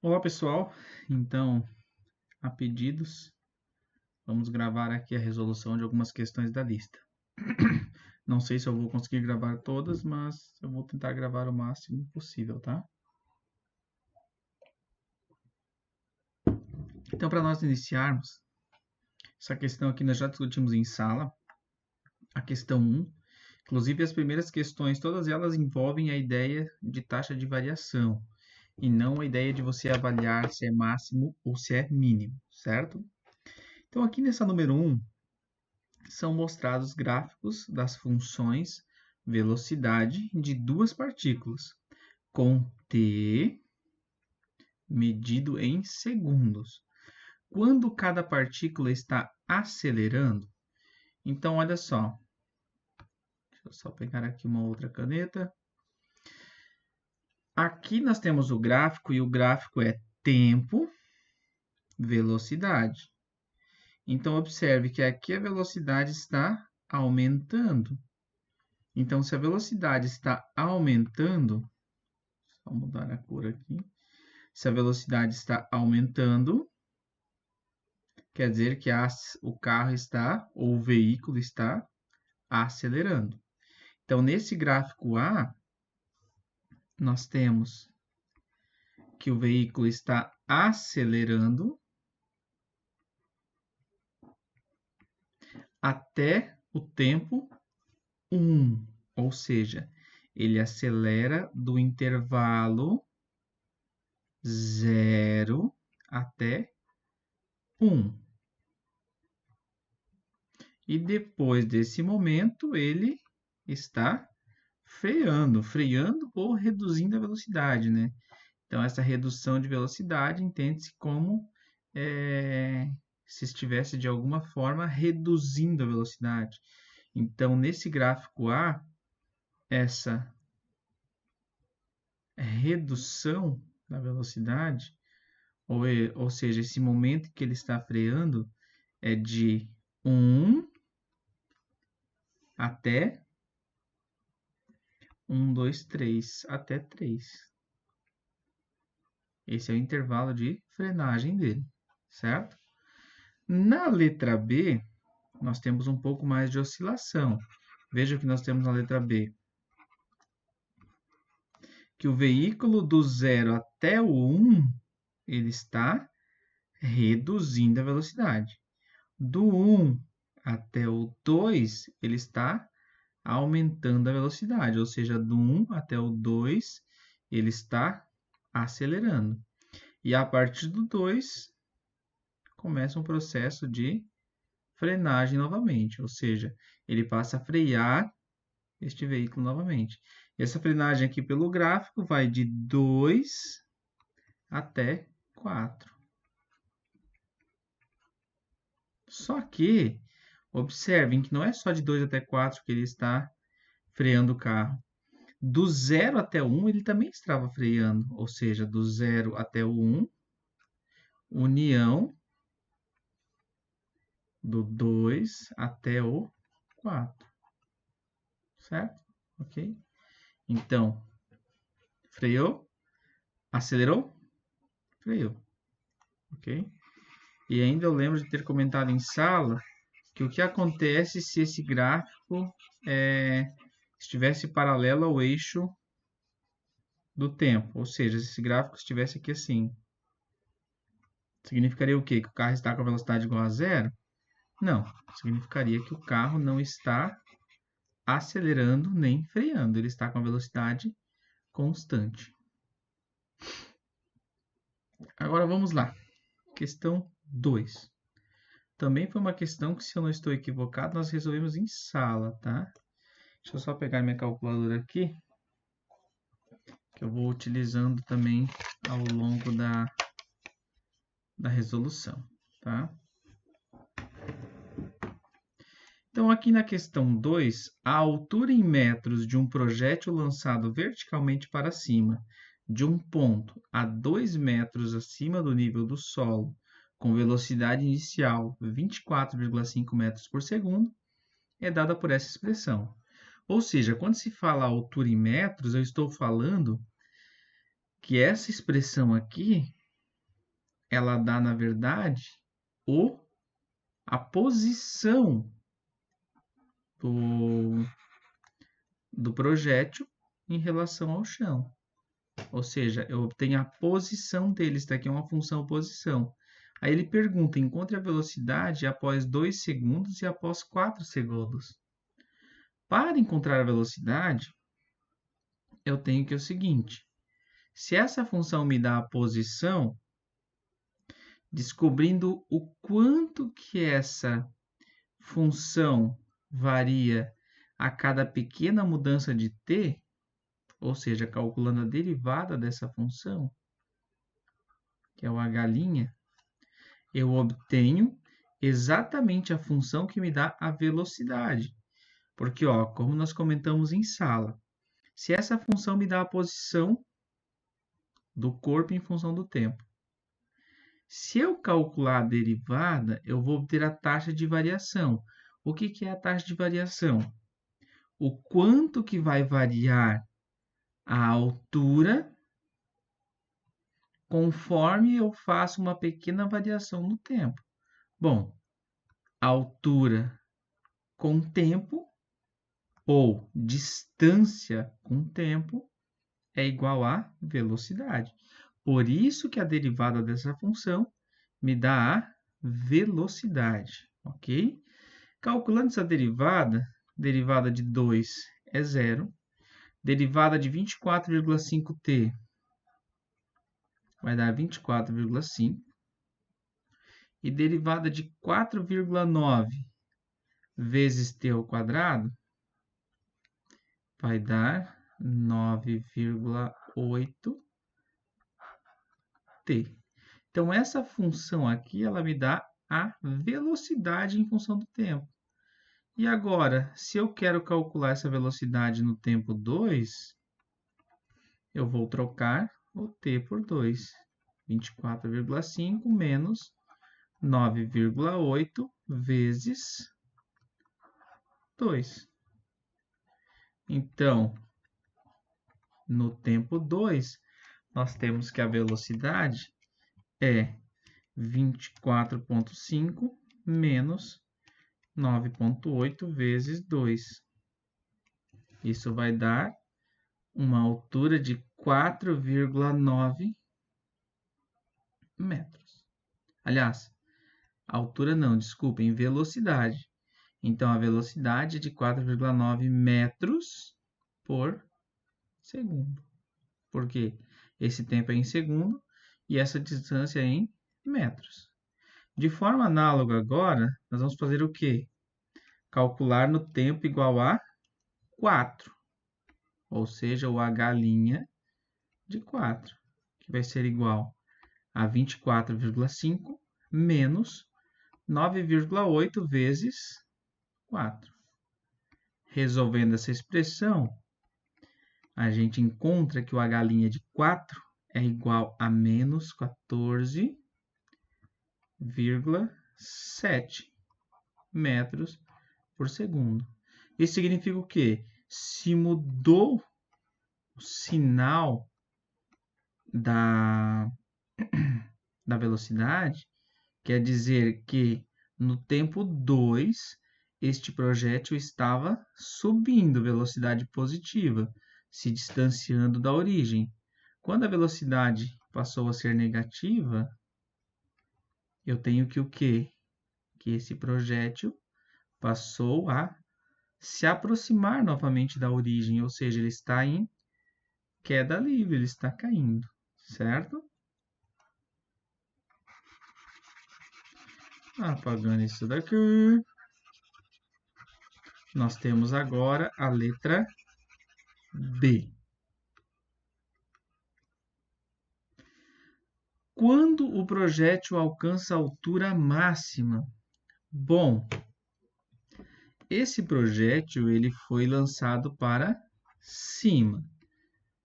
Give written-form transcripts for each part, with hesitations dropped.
Olá pessoal, então, a pedidos, vamos gravar aqui a resolução de algumas questões da lista. Não sei se eu vou conseguir gravar todas, mas eu vou tentar gravar o máximo possível, tá? Então, para nós iniciarmos, essa questão aqui nós já discutimos em sala, a questão 1. Inclusive, as primeiras questões, todas elas envolvem a ideia de taxa de variação, e não a ideia de você avaliar se é máximo ou se é mínimo, certo? Então, aqui nessa número 1, são mostrados gráficos das funções velocidade de duas partículas, com t medido em segundos. Quando cada partícula está acelerando, então olha só, deixa eu só pegar aqui uma outra caneta. Aqui nós temos o gráfico e o gráfico é tempo, velocidade. Então observe que aqui a velocidade está aumentando. Então, se a velocidade está aumentando, vou mudar a cor aqui. Se a velocidade está aumentando, quer dizer que o carro está, ou o veículo está, acelerando. Então, nesse gráfico A, nós temos que o veículo está acelerando até o tempo 1, ou seja, ele acelera do intervalo 0 até 1. E depois desse momento, ele está freando ou reduzindo a velocidade, né? Então, essa redução de velocidade entende-se como se estivesse, de alguma forma, reduzindo a velocidade. Então, nesse gráfico A, essa redução da velocidade, ou seja, esse momento que ele está freando, é de 1 até 1, 2, 3, até 3. Esse é o intervalo de frenagem dele, certo? Na letra B, nós temos um pouco mais de oscilação. Veja o que nós temos na letra B. Que o veículo do 0 até o 1, ele está reduzindo a velocidade. Do 1 até o 2, ele está aumentando a velocidade, ou seja, do 1 até o 2, ele está acelerando. E a partir do 2, começa um processo de frenagem novamente, ou seja, ele passa a frear este veículo novamente. Essa frenagem aqui pelo gráfico vai de 2 até 4. Só que, observem que não é só de 2 até 4 que ele está freando o carro. Do 0 até o 1, ele também estava freando, ou seja, do 0 até o 1, união do 2 até o 4, certo? Ok? Então, freou, acelerou, freou, ok? E ainda eu lembro de ter comentado em sala que o que acontece se esse gráfico estivesse paralelo ao eixo do tempo, ou seja, se esse gráfico estivesse aqui assim, significaria o quê? Que o carro está com a velocidade igual a zero? Não, significaria que o carro não está acelerando nem freando, ele está com a velocidade constante. Agora vamos lá, questão 2. Também foi uma questão que, se eu não estou equivocado, nós resolvemos em sala, tá? Deixa eu só pegar minha calculadora aqui, que eu vou utilizando também ao longo da resolução, tá? Então, aqui na questão 2, a altura em metros de um projétil lançado verticalmente para cima, de um ponto a 2 metros acima do nível do solo, com velocidade inicial 24,5 metros por segundo, é dada por essa expressão. Ou seja, quando se fala altura em metros, eu estou falando que essa expressão aqui ela dá, na verdade, a posição do projétil em relação ao chão. Ou seja, eu obtenho a posição dele. Isso daqui é uma função posição. Aí ele pergunta, encontre a velocidade após 2 segundos e após 4 segundos. Para encontrar a velocidade, eu tenho que o seguinte. Se essa função me dá a posição, descobrindo o quanto que essa função varia a cada pequena mudança de t, ou seja, calculando a derivada dessa função, que é o h', eu obtenho exatamente a função que me dá a velocidade. Porque, ó, como nós comentamos em sala, se essa função me dá a posição do corpo em função do tempo, se eu calcular a derivada, eu vou obter a taxa de variação. O que é a taxa de variação? O quanto que vai variar a altura conforme eu faço uma pequena variação no tempo. Bom, altura com tempo ou distância com tempo é igual a velocidade. Por isso que a derivada dessa função me dá a velocidade, ok? Calculando essa derivada, derivada de 2 é zero, derivada de 24,5t vai dar 24,5, e derivada de 4,9 vezes t ao quadrado vai dar 9,8t. Então, essa função aqui, ela me dá a velocidade em função do tempo. E agora, se eu quero calcular essa velocidade no tempo 2, eu vou trocar o t por 2. 24,5 menos 9,8 vezes 2. Então, no tempo 2, nós temos que a velocidade é 24,5 menos 9,8 vezes 2. Isso vai dar uma altura de 4,9 metros. Aliás, altura não, desculpem, velocidade. Então, a velocidade é de 4,9 metros por segundo. Porque esse tempo é em segundo e essa distância é em metros. De forma análoga agora, nós vamos fazer o quê? Calcular no tempo igual a 4. Ou seja, o h' de 4, que vai ser igual a 24,5 menos 9,8 vezes 4. Resolvendo essa expressão, a gente encontra que o h' de 4 é igual a menos 14,7 metros por segundo. Isso significa o quê? Se mudou o sinal da velocidade, quer dizer que no tempo 2, este projétil estava subindo velocidade positiva, se distanciando da origem. Quando a velocidade passou a ser negativa, eu tenho que o quê? Que esse projétil passou a se aproximar novamente da origem, ou seja, ele está em queda livre, ele está caindo, certo? Apagando isso daqui. Nós temos agora a letra B. Quando o projétil alcança a altura máxima? Bom, esse projétil ele foi lançado para cima.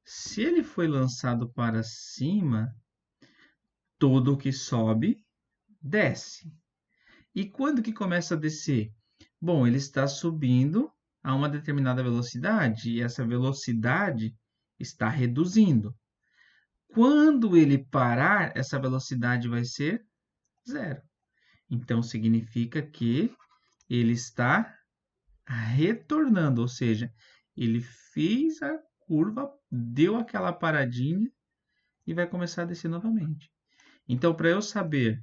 Se ele foi lançado para cima, tudo que sobe, desce. E quando que começa a descer? Bom, ele está subindo a uma determinada velocidade e essa velocidade está reduzindo. quando ele parar, essa velocidade vai ser 0. Então, significa que ele está retornando, ou seja, ele fez a curva, deu aquela paradinha e vai começar a descer novamente. Então, para eu saber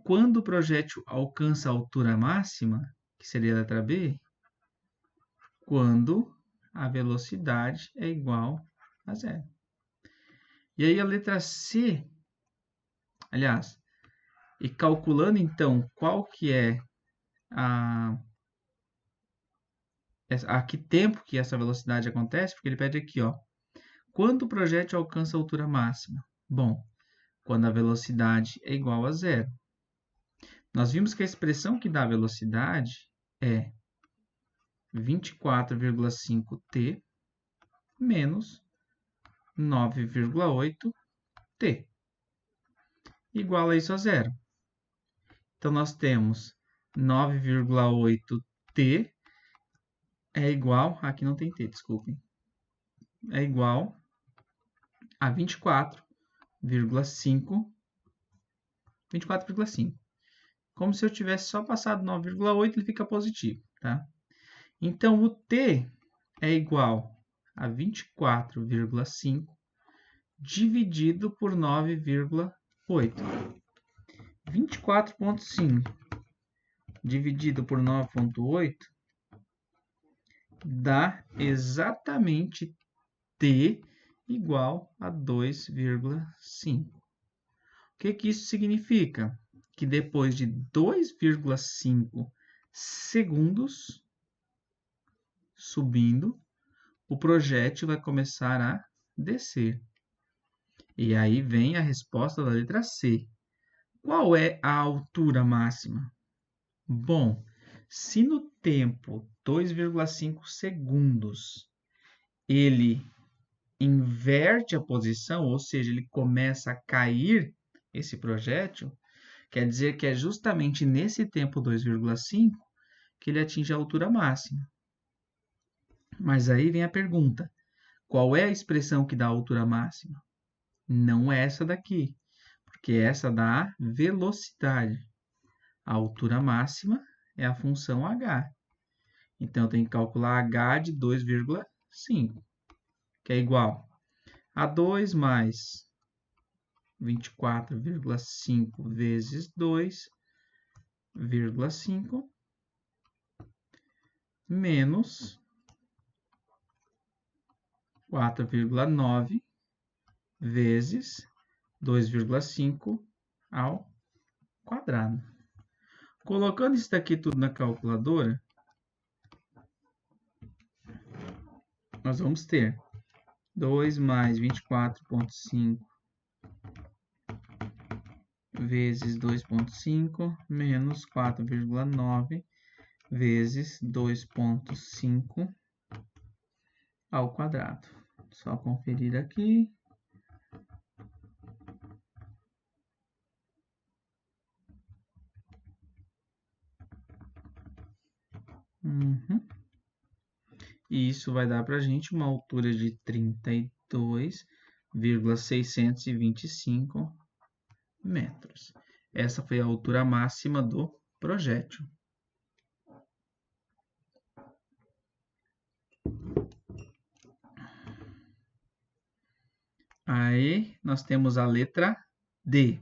quando o projétil alcança a altura máxima, que seria a letra B, quando a velocidade é igual a 0. E aí a letra C, aliás, e calculando então qual que é a que tempo que essa velocidade acontece, porque ele pede aqui, ó, quando o projétil alcança a altura máxima? Bom, quando a velocidade é igual a 0. Nós vimos que a expressão que dá a velocidade é 24,5t menos 9,8t, igual a isso a 0. Então, nós temos 9,8t é igual, aqui não tem t, desculpem, é igual a 24,5. Como se eu tivesse só passado 9,8, ele fica positivo, tá? Então, o t é igual a 24,5 dividido por 9,8. 24,5 dividido por 9,8 dá exatamente t igual a 2,5. O que isso significa? Que depois de 2,5 segundos subindo, o projétil vai começar a descer. E aí vem a resposta da letra C. Qual é a altura máxima? Bom, se no tempo 2,5 segundos ele inverte a posição, ou seja, ele começa a cair esse projétil, quer dizer que é justamente nesse tempo 2,5 que ele atinge a altura máxima. Mas aí vem a pergunta: qual é a expressão que dá a altura máxima? Não é essa daqui, porque essa dá velocidade. A altura máxima é a função h. Então, eu tenho que calcular h de 2,5, que é igual a 2 mais 24,5 vezes 2,5 menos 4,9 vezes 2,5 ao quadrado. Colocando isso daqui tudo na calculadora, nós vamos ter 2 mais 24,5 vezes 2,5 menos 4,9 vezes 2,5 ao quadrado. Só conferir aqui. E isso vai dar para a gente uma altura de 32,625 metros. Essa foi a altura máxima do projétil. Aí, nós temos a letra D.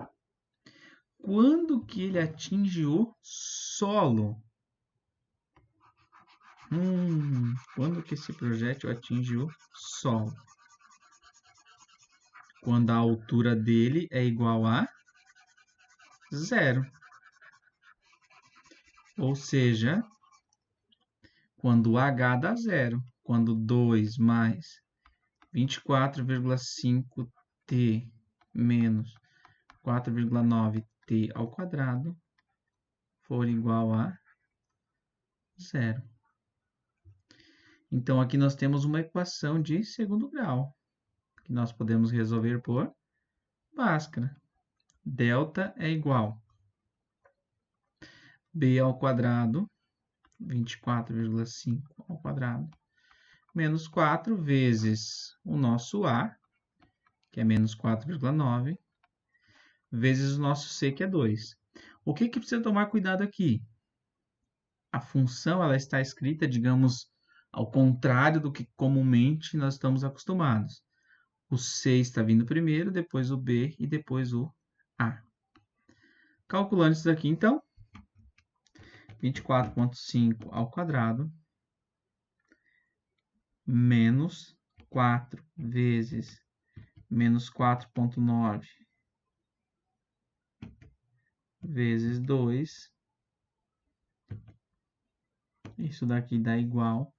Quando que ele atinge o solo? Quando que esse projétil atinge o solo? Quando a altura dele é igual a 0. Ou seja, quando o h dá 0. Quando 2 mais 24,5t menos 4,9t ao quadrado for igual a 0. Então, aqui nós temos uma equação de segundo grau, que nós podemos resolver por Bhaskara. Delta é igual a b ao quadrado, 24,5 ao quadrado, menos 4 vezes o nosso a, que é menos 4,9, vezes o nosso C, que é 2. O que precisa tomar cuidado aqui? A função ela está escrita, digamos, ao contrário do que comumente nós estamos acostumados. O C está vindo primeiro, depois o B e depois o A. Calculando isso daqui, então, 24,5 ao quadrado menos 4 vezes menos 4,9 vezes 2. Isso daqui dá igual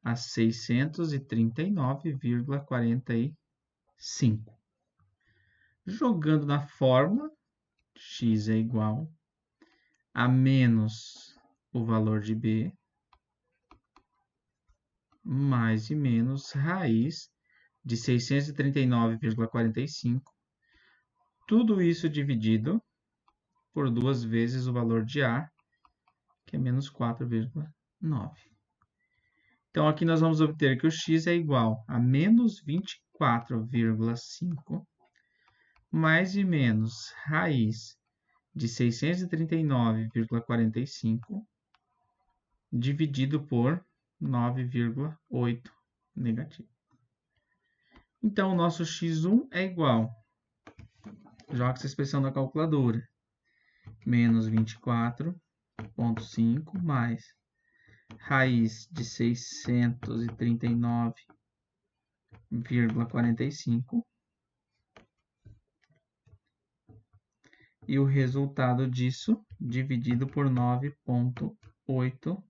a 639,45. Jogando na fórmula, x é igual a menos o valor de b, mais e menos raiz de 639,45. Tudo isso dividido por 2 vezes o valor de a, que é menos 4,9. Então, aqui nós vamos obter que o x é igual a menos 24,5 mais e menos raiz de 639,45 dividido por 9,8 negativo. Então, o nosso x1 é igual, joga essa expressão na calculadora, menos 24,5 mais raiz de 639,45 e o resultado disso dividido por 9,8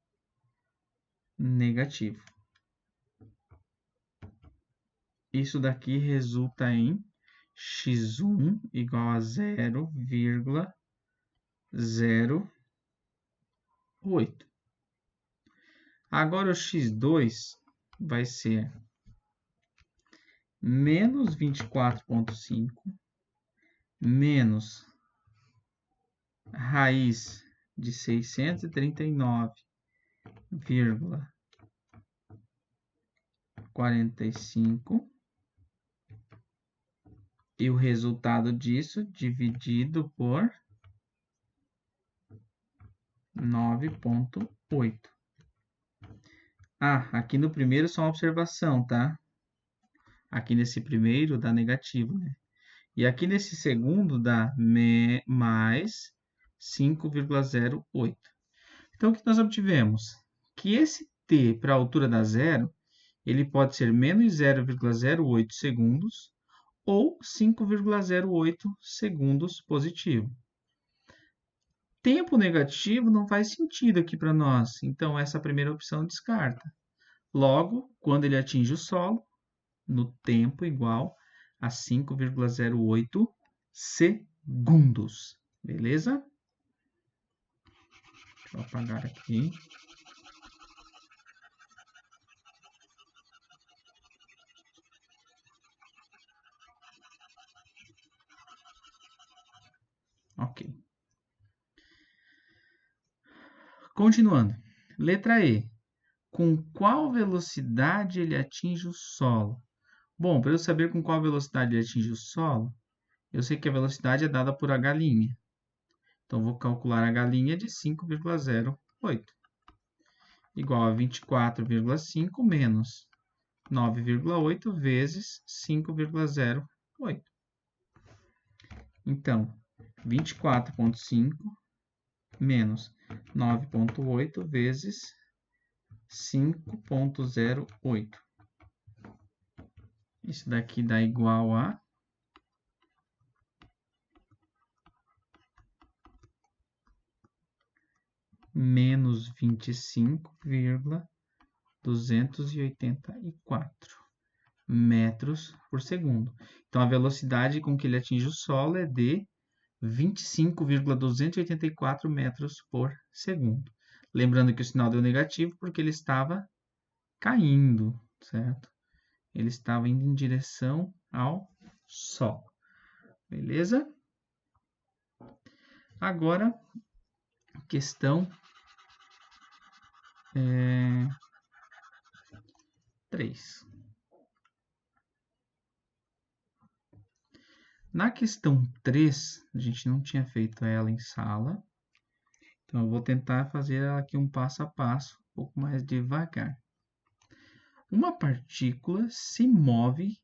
negativo. Isso daqui resulta em x1 igual a 0,08. Agora o x2 vai ser menos 24,5 menos raiz de 639,45 e o resultado disso dividido por 9,8. Aqui no primeiro só uma observação, tá? Aqui nesse primeiro dá negativo, né? E aqui nesse segundo dá mais 5,08. Então, o que nós obtivemos? Que esse t para a altura da zero, ele pode ser menos 0,08 segundos ou 5,08 segundos positivo. Tempo negativo não faz sentido aqui para nós, então essa primeira opção descarta. Logo, quando ele atinge o solo, no tempo igual a 5,08 segundos. Beleza? Deixa eu apagar aqui. Ok. Continuando. Letra E. Com qual velocidade ele atinge o solo? Bom, para eu saber com qual velocidade ele atinge o solo, eu sei que a velocidade é dada por h'. Então, vou calcular h' de 5,08. Igual a 24,5 menos 9,8 vezes 5,08. Então, 24,5 menos 9,8 vezes 5,08. Isso daqui dá igual a menos 25,284 metros por segundo. Então, a velocidade com que ele atinge o solo é de 25,284 metros por segundo. Lembrando que o sinal deu negativo porque ele estava caindo, certo? Ele estava indo em direção ao Sol. Beleza? Agora, questão 3. Na questão 3, a gente não tinha feito ela em sala. Então, eu vou tentar fazer ela aqui um passo a passo, um pouco mais devagar. Uma partícula se move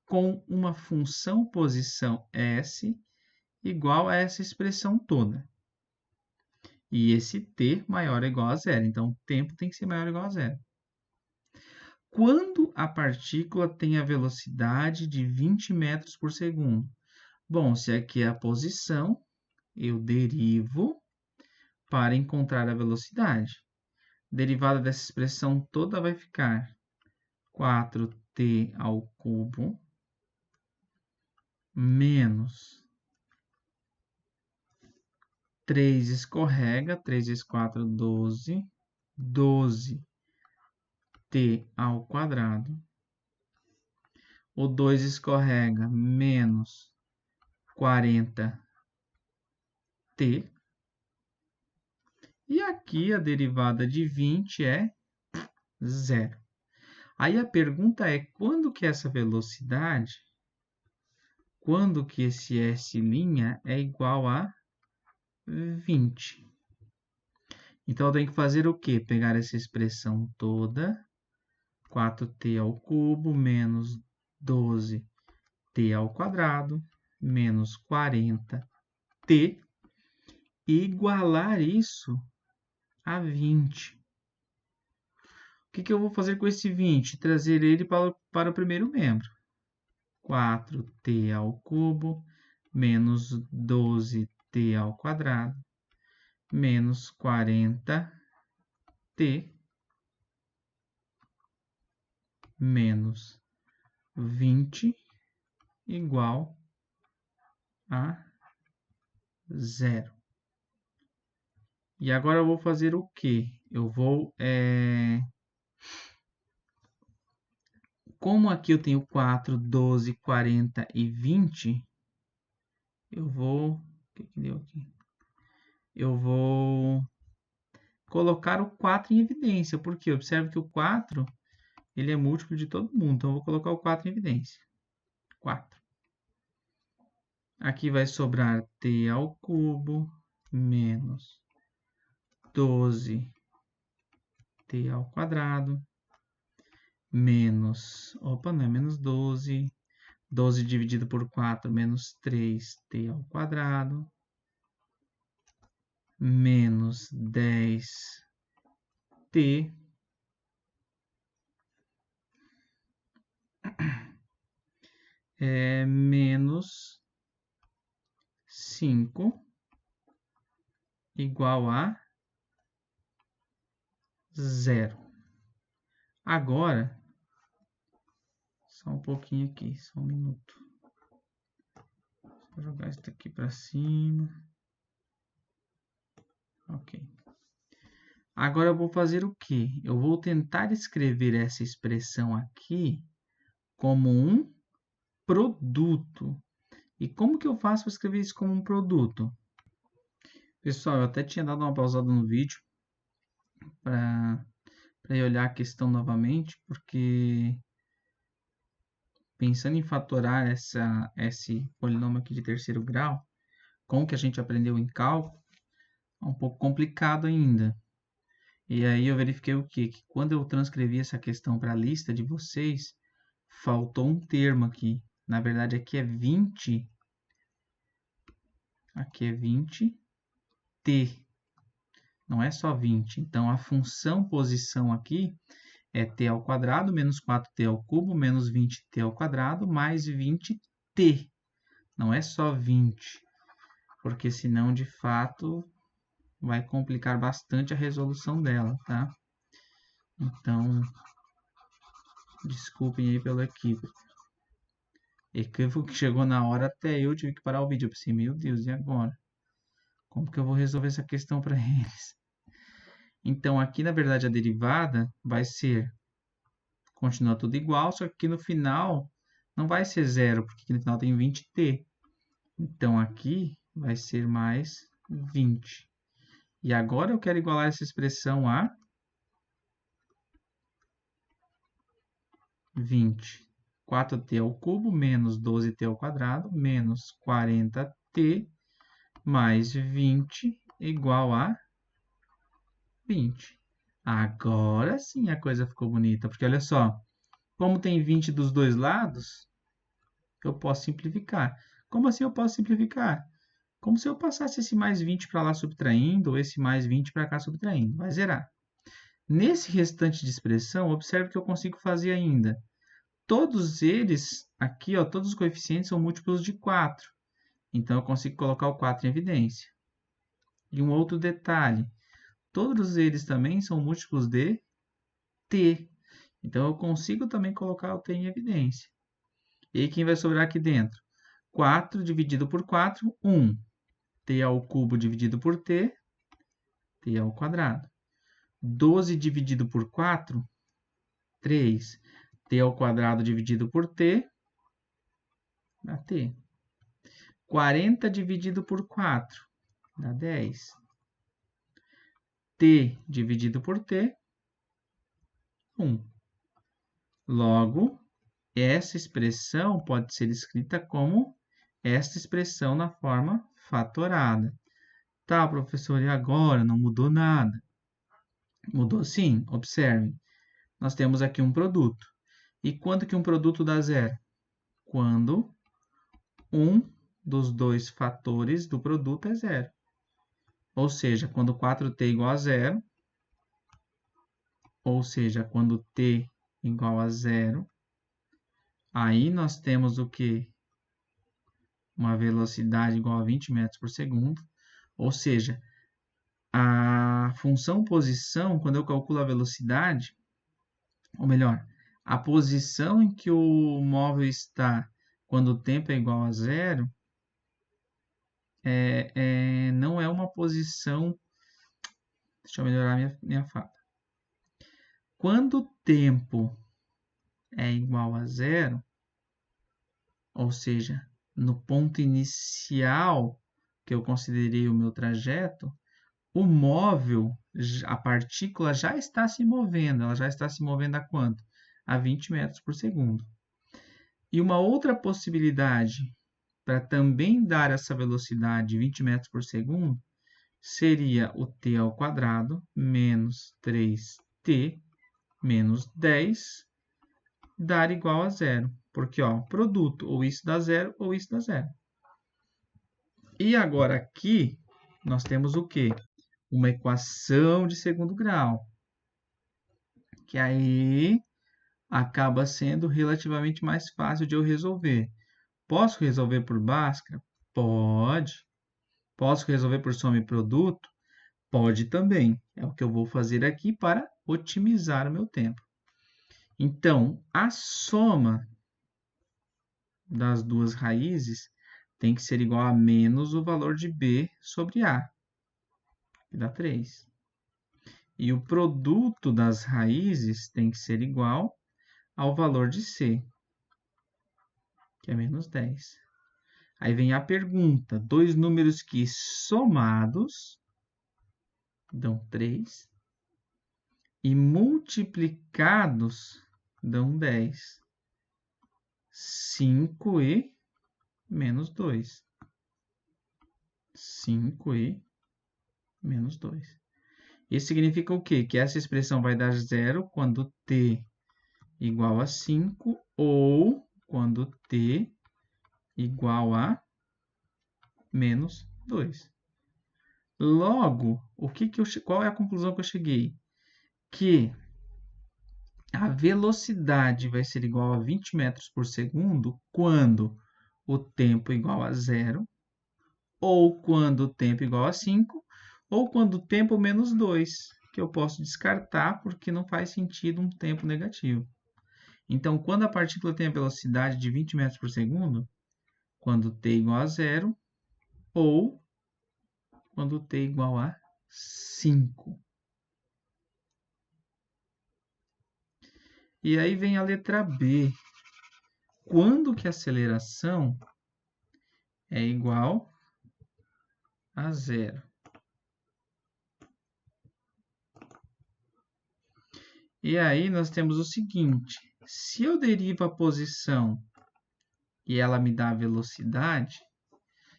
com uma função posição S igual a essa expressão toda. E esse t maior ou igual a zero. Então, o tempo tem que ser maior ou igual a zero. Quando a partícula tem a velocidade de 20 metros por segundo? Bom, se aqui é a posição, eu derivo para encontrar a velocidade. Derivada dessa expressão toda vai ficar 4t ao cubo menos 3 escorrega, 3 vezes 4, 12, 12t ao quadrado. O 2 escorrega, menos 40t. E aqui a derivada de 20 é zero. Aí a pergunta é, quando que essa velocidade, quando que esse S' é igual a 20? Então, eu tenho que fazer o quê? Pegar essa expressão toda, 4t ao cubo menos 12t ao quadrado menos 40t, e igualar isso a 20. O que eu vou fazer com esse 20? Trazer ele para o primeiro membro. 4t ao cubo menos 12t ao quadrado menos 40t menos 20 igual a zero. E agora eu vou fazer o quê? Eu vou... Como aqui eu tenho 4, 12, 40 e 20, eu vou... O que deu aqui? Eu vou colocar o 4 em evidência, porque observe que o 4 ele é múltiplo de todo mundo, então eu vou colocar o 4 em evidência. 4. Aqui vai sobrar t ao cubo menos 12t ao quadrado menos... Opa, não é menos 12. 12 dividido por 4 menos 3t ao quadrado menos 10t menos 5 igual a zero. Agora, só um pouquinho aqui, só um minuto. Vou jogar isso aqui para cima. Ok. Agora eu vou fazer o quê? Eu vou tentar escrever essa expressão aqui como um produto. E como que eu faço para escrever isso como um produto? Pessoal, eu até tinha dado uma pausada no vídeo para eu olhar a questão novamente, porque pensando em fatorar esse polinômio aqui de terceiro grau, com o que a gente aprendeu em cálculo, é um pouco complicado ainda. E aí eu verifiquei o quê? Que quando eu transcrevi essa questão para a lista de vocês, faltou um termo aqui. Na verdade, aqui é 20. Aqui é 20t. Não é só 20. Então, a função posição aqui é t ao quadrado menos 4t ao cubo menos 20t ao quadrado mais 20t. Não é só 20. Porque senão, de fato, vai complicar bastante a resolução dela, tá? Então, desculpem aí pelo equívoco. Equívoco que chegou na hora, até eu tive que parar o vídeo. Eu pensei, meu Deus, e agora? Como que eu vou resolver essa questão para eles? Então, aqui, na verdade, a derivada vai ser... Continua tudo igual, só que aqui no final não vai ser zero, porque aqui no final tem 20t. Então, aqui vai ser mais 20. E agora eu quero igualar essa expressão a 20. 4t ao cubo menos 12t ao quadrado menos 40t mais 20 igual a 20. Agora sim a coisa ficou bonita, porque olha só, como tem 20 dos dois lados, eu posso simplificar. Como assim eu posso simplificar? Como se eu passasse esse mais 20 para lá subtraindo, ou esse mais 20 para cá subtraindo. Vai zerar. Nesse restante de expressão, observe que eu consigo fazer ainda. Todos eles, aqui, ó, todos os coeficientes são múltiplos de 4. Então, eu consigo colocar o 4 em evidência. E um outro detalhe, todos eles também são múltiplos de t. Então, eu consigo também colocar o t em evidência. E aí, quem vai sobrar aqui dentro? 4 dividido por 4, 1. t ao cubo dividido por t, t ao quadrado. 12 dividido por 4, 3. t ao quadrado dividido por t, dá t. 40 dividido por 4, dá 10. t dividido por t, 1. Logo, essa expressão pode ser escrita como esta expressão na forma fatorada. Tá, professor, e agora? Não mudou nada. Mudou sim, observe. Nós temos aqui um produto. E quando que um produto dá zero? Quando um dos dois fatores do produto é zero. Ou seja, quando 4t igual a zero, ou seja, quando t igual a zero, aí nós temos o quê? Uma velocidade igual a 20 metros por segundo. Ou seja, a função posição, quando eu calculo a velocidade, ou melhor, a posição em que o móvel está quando o tempo é igual a zero, não é uma posição... Deixa eu melhorar minha fala. Quando o tempo é igual a zero, ou seja, no ponto inicial que eu considerei o meu trajeto, o móvel, a partícula já está se movendo. Ela já está se movendo a quanto? A 20 metros por segundo. E uma outra possibilidade para também dar essa velocidade de 20 metros por segundo seria o t ao quadrado menos 3t menos 10 dar igual a zero. Porque, ó, produto, ou isso dá zero, ou isso dá zero. E agora aqui, nós temos o quê? Uma equação de segundo grau. Que aí acaba sendo relativamente mais fácil de eu resolver. Posso resolver por Bhaskara? Pode. Posso resolver por soma e produto? Pode também. É o que eu vou fazer aqui para otimizar o meu tempo. Então, a soma das duas raízes tem que ser igual a menos o valor de b sobre a, que dá 3. E o produto das raízes tem que ser igual ao valor de c, que é menos 10. Aí vem a pergunta, dois números que somados dão 3 e multiplicados dão 10. 5 e menos 2. 5 e menos 2. Isso significa o quê? Que essa expressão vai dar zero quando t igual a 5 ou quando t igual a menos 2. Logo, qual é a conclusão que eu cheguei? Que a velocidade vai ser igual a 20 metros por segundo quando o tempo igual a zero, ou quando o tempo igual a 5, ou quando o tempo menos 2, que eu posso descartar porque não faz sentido um tempo negativo. Então, quando a partícula tem a velocidade de 20 metros por segundo, quando t igual a zero, ou quando t igual a 5. E aí vem a letra B. Quando que a aceleração é igual a zero? E aí nós temos o seguinte, Se eu derivo a posição e ela me dá a velocidade,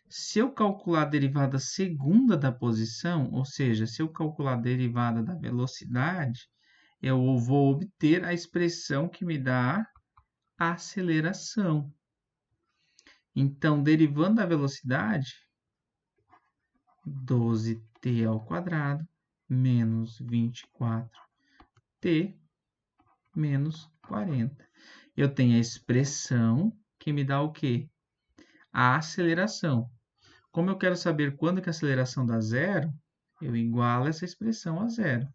se eu calcular a derivada segunda da posição, ou seja, se eu calcular a derivada da velocidade, eu vou obter a expressão que me dá a aceleração. Então, derivando a velocidade, 12t ao quadrado menos 24t menos 40. Eu tenho a expressão que me dá o quê? A aceleração. Como eu quero saber quando que a aceleração dá zero, eu igualo essa expressão a zero.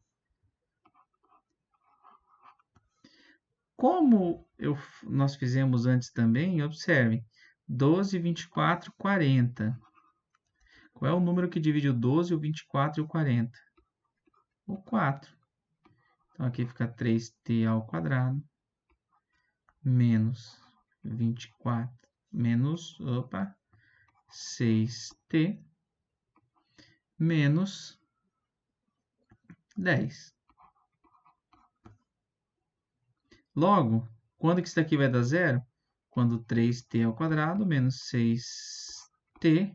Como nós fizemos antes também, observe, 12, 24, 40. Qual é o número que divide o 12, o 24 e o 40? O 4. Então, aqui fica 3t ao quadrado menos 24 menos 6t menos 10. Logo, quando que isso daqui vai dar zero? Quando 3t ao quadrado menos 6t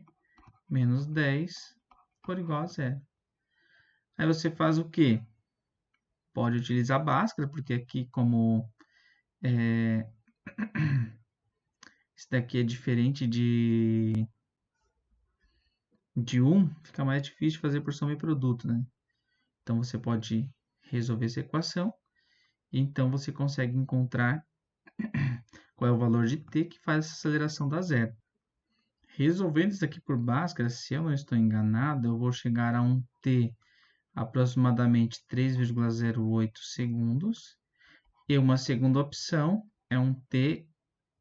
menos 10 for igual a zero. Aí você faz o quê? Pode utilizar Bhaskara, porque aqui como isso daqui é diferente de 1, fica mais difícil de fazer por soma e produto, né? Então você pode resolver essa equação, e então você consegue encontrar qual é o valor de t que faz essa aceleração dar zero. Resolvendo isso aqui por Bhaskara, se eu não estou enganado, eu vou chegar a um t aproximadamente 3,08 segundos, e uma segunda opção é um t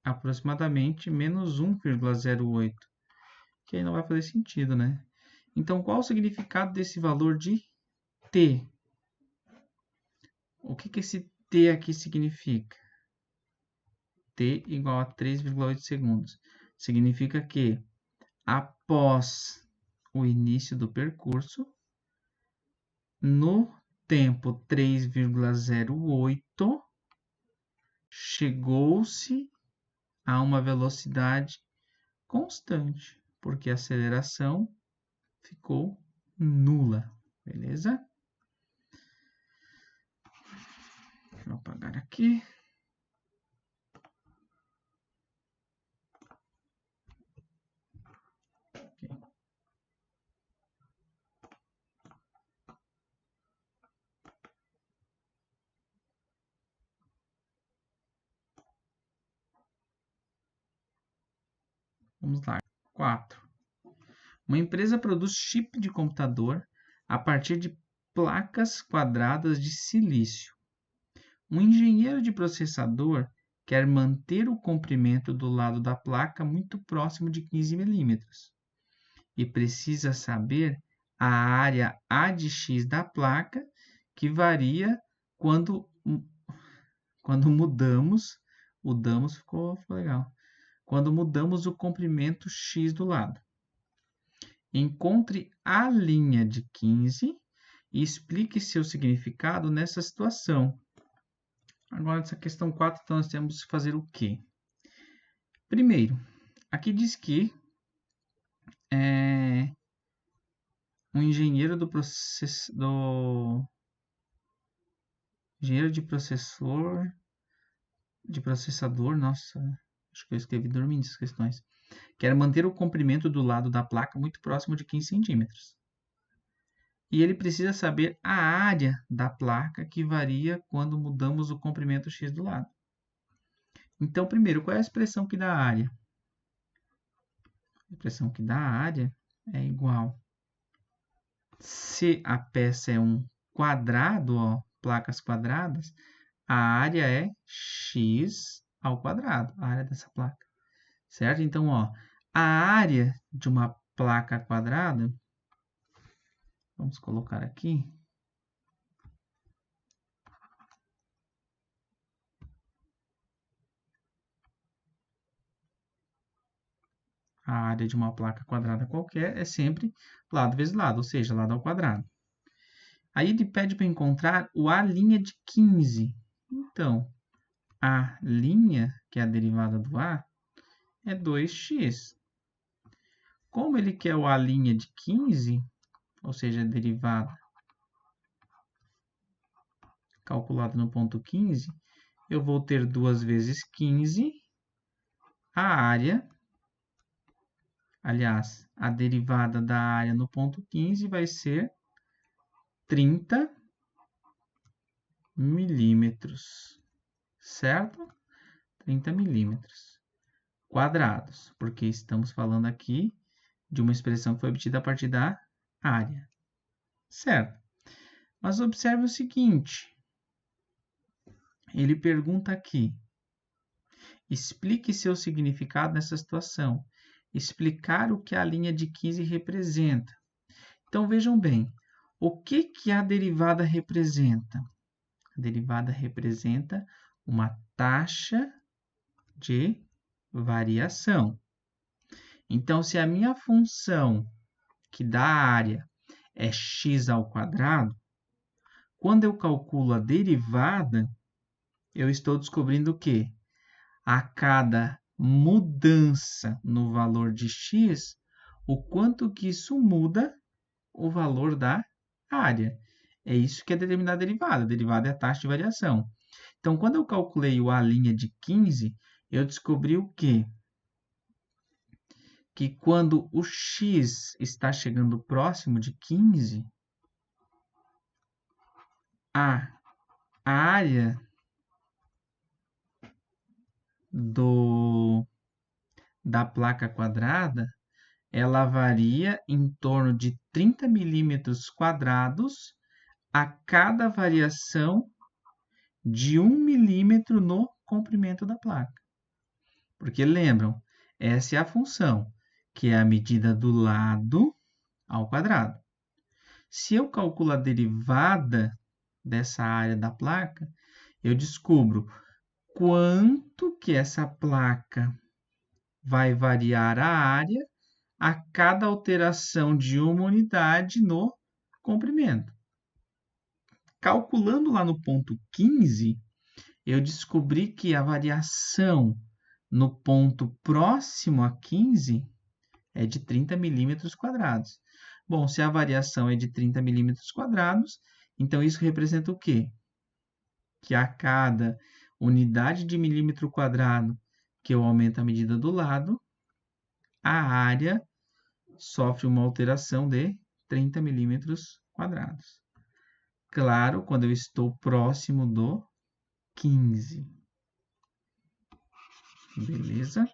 aproximadamente menos 1,08, que aí não vai fazer sentido, né? Então, qual o significado desse valor de t? O que esse t aqui significa? T igual a 3,8 segundos. Significa que, após o início do percurso, no tempo 3,08, chegou-se a uma velocidade constante, porque a aceleração ficou nula, beleza? Deixa eu apagar aqui. Vamos lá. 4. Uma empresa produz chip de computador a partir de placas quadradas de silício. Um engenheiro de processador quer manter o comprimento do lado da placa muito próximo de 15 milímetros e precisa saber a área A de X da placa, que varia quando mudamos, ficou legal. Quando mudamos o comprimento X do lado. Encontre a linha de 15 e explique seu significado nessa situação. Agora, nessa questão 4, então, nós temos que fazer o quê? Primeiro, aqui diz que um engenheiro engenheiro de processador, nossa, acho que eu escrevi dormindo essas questões, quer manter o comprimento do lado da placa muito próximo de 15 centímetros. E ele precisa saber a área da placa, que varia quando mudamos o comprimento X do lado. Então, primeiro, qual é a expressão que dá a área? A expressão que dá a área é igual. Se a peça é um quadrado, placas quadradas, a área é x ao quadrado, a área dessa placa. Certo? Então, a área de uma placa quadrada, vamos colocar aqui. A área de uma placa quadrada qualquer é sempre lado vezes lado, ou seja, lado ao quadrado. Aí ele pede para encontrar o A' de 15. Então, a linha, que é a derivada do a, é 2x. Como ele quer o a' de 15, ou seja, a derivada calculada no ponto 15, eu vou ter 2 vezes 15, a área, aliás, a derivada da área no ponto 15 vai ser 30 milímetros, certo? 30 milímetros quadrados, porque estamos falando aqui de uma expressão que foi obtida a partir da área, certo? Mas observe o seguinte, ele pergunta aqui, explique seu significado nessa situação, explicar o que a linha de 15 representa. Então, vejam bem, o que a derivada representa? A derivada representa uma taxa de variação. Então, se a minha função que dá a área é x ao quadrado, quando eu calculo a derivada, eu estou descobrindo que a cada mudança no valor de x, o quanto que isso muda o valor da área. É isso que é determinar a derivada. A derivada é a taxa de variação. Então, quando eu calculei o a' de 15, eu descobri o quê? Que quando o x está chegando próximo de 15, a área da placa quadrada, ela varia em torno de 30 milímetros quadrados a cada variação de 1 milímetro no comprimento da placa. Porque lembram, essa é a função, que é a medida do lado ao quadrado. Se eu calculo a derivada dessa área da placa, eu descubro quanto que essa placa vai variar a área a cada alteração de uma unidade no comprimento. Calculando lá no ponto 15, eu descobri que a variação no ponto próximo a 15 é de 30 milímetros quadrados. Bom, se a variação é de 30 milímetros quadrados, então isso representa o quê? Que a cada unidade de milímetro quadrado que eu aumento a medida do lado, a área sofre uma alteração de 30 milímetros quadrados. Claro, quando eu estou próximo do 15. Beleza?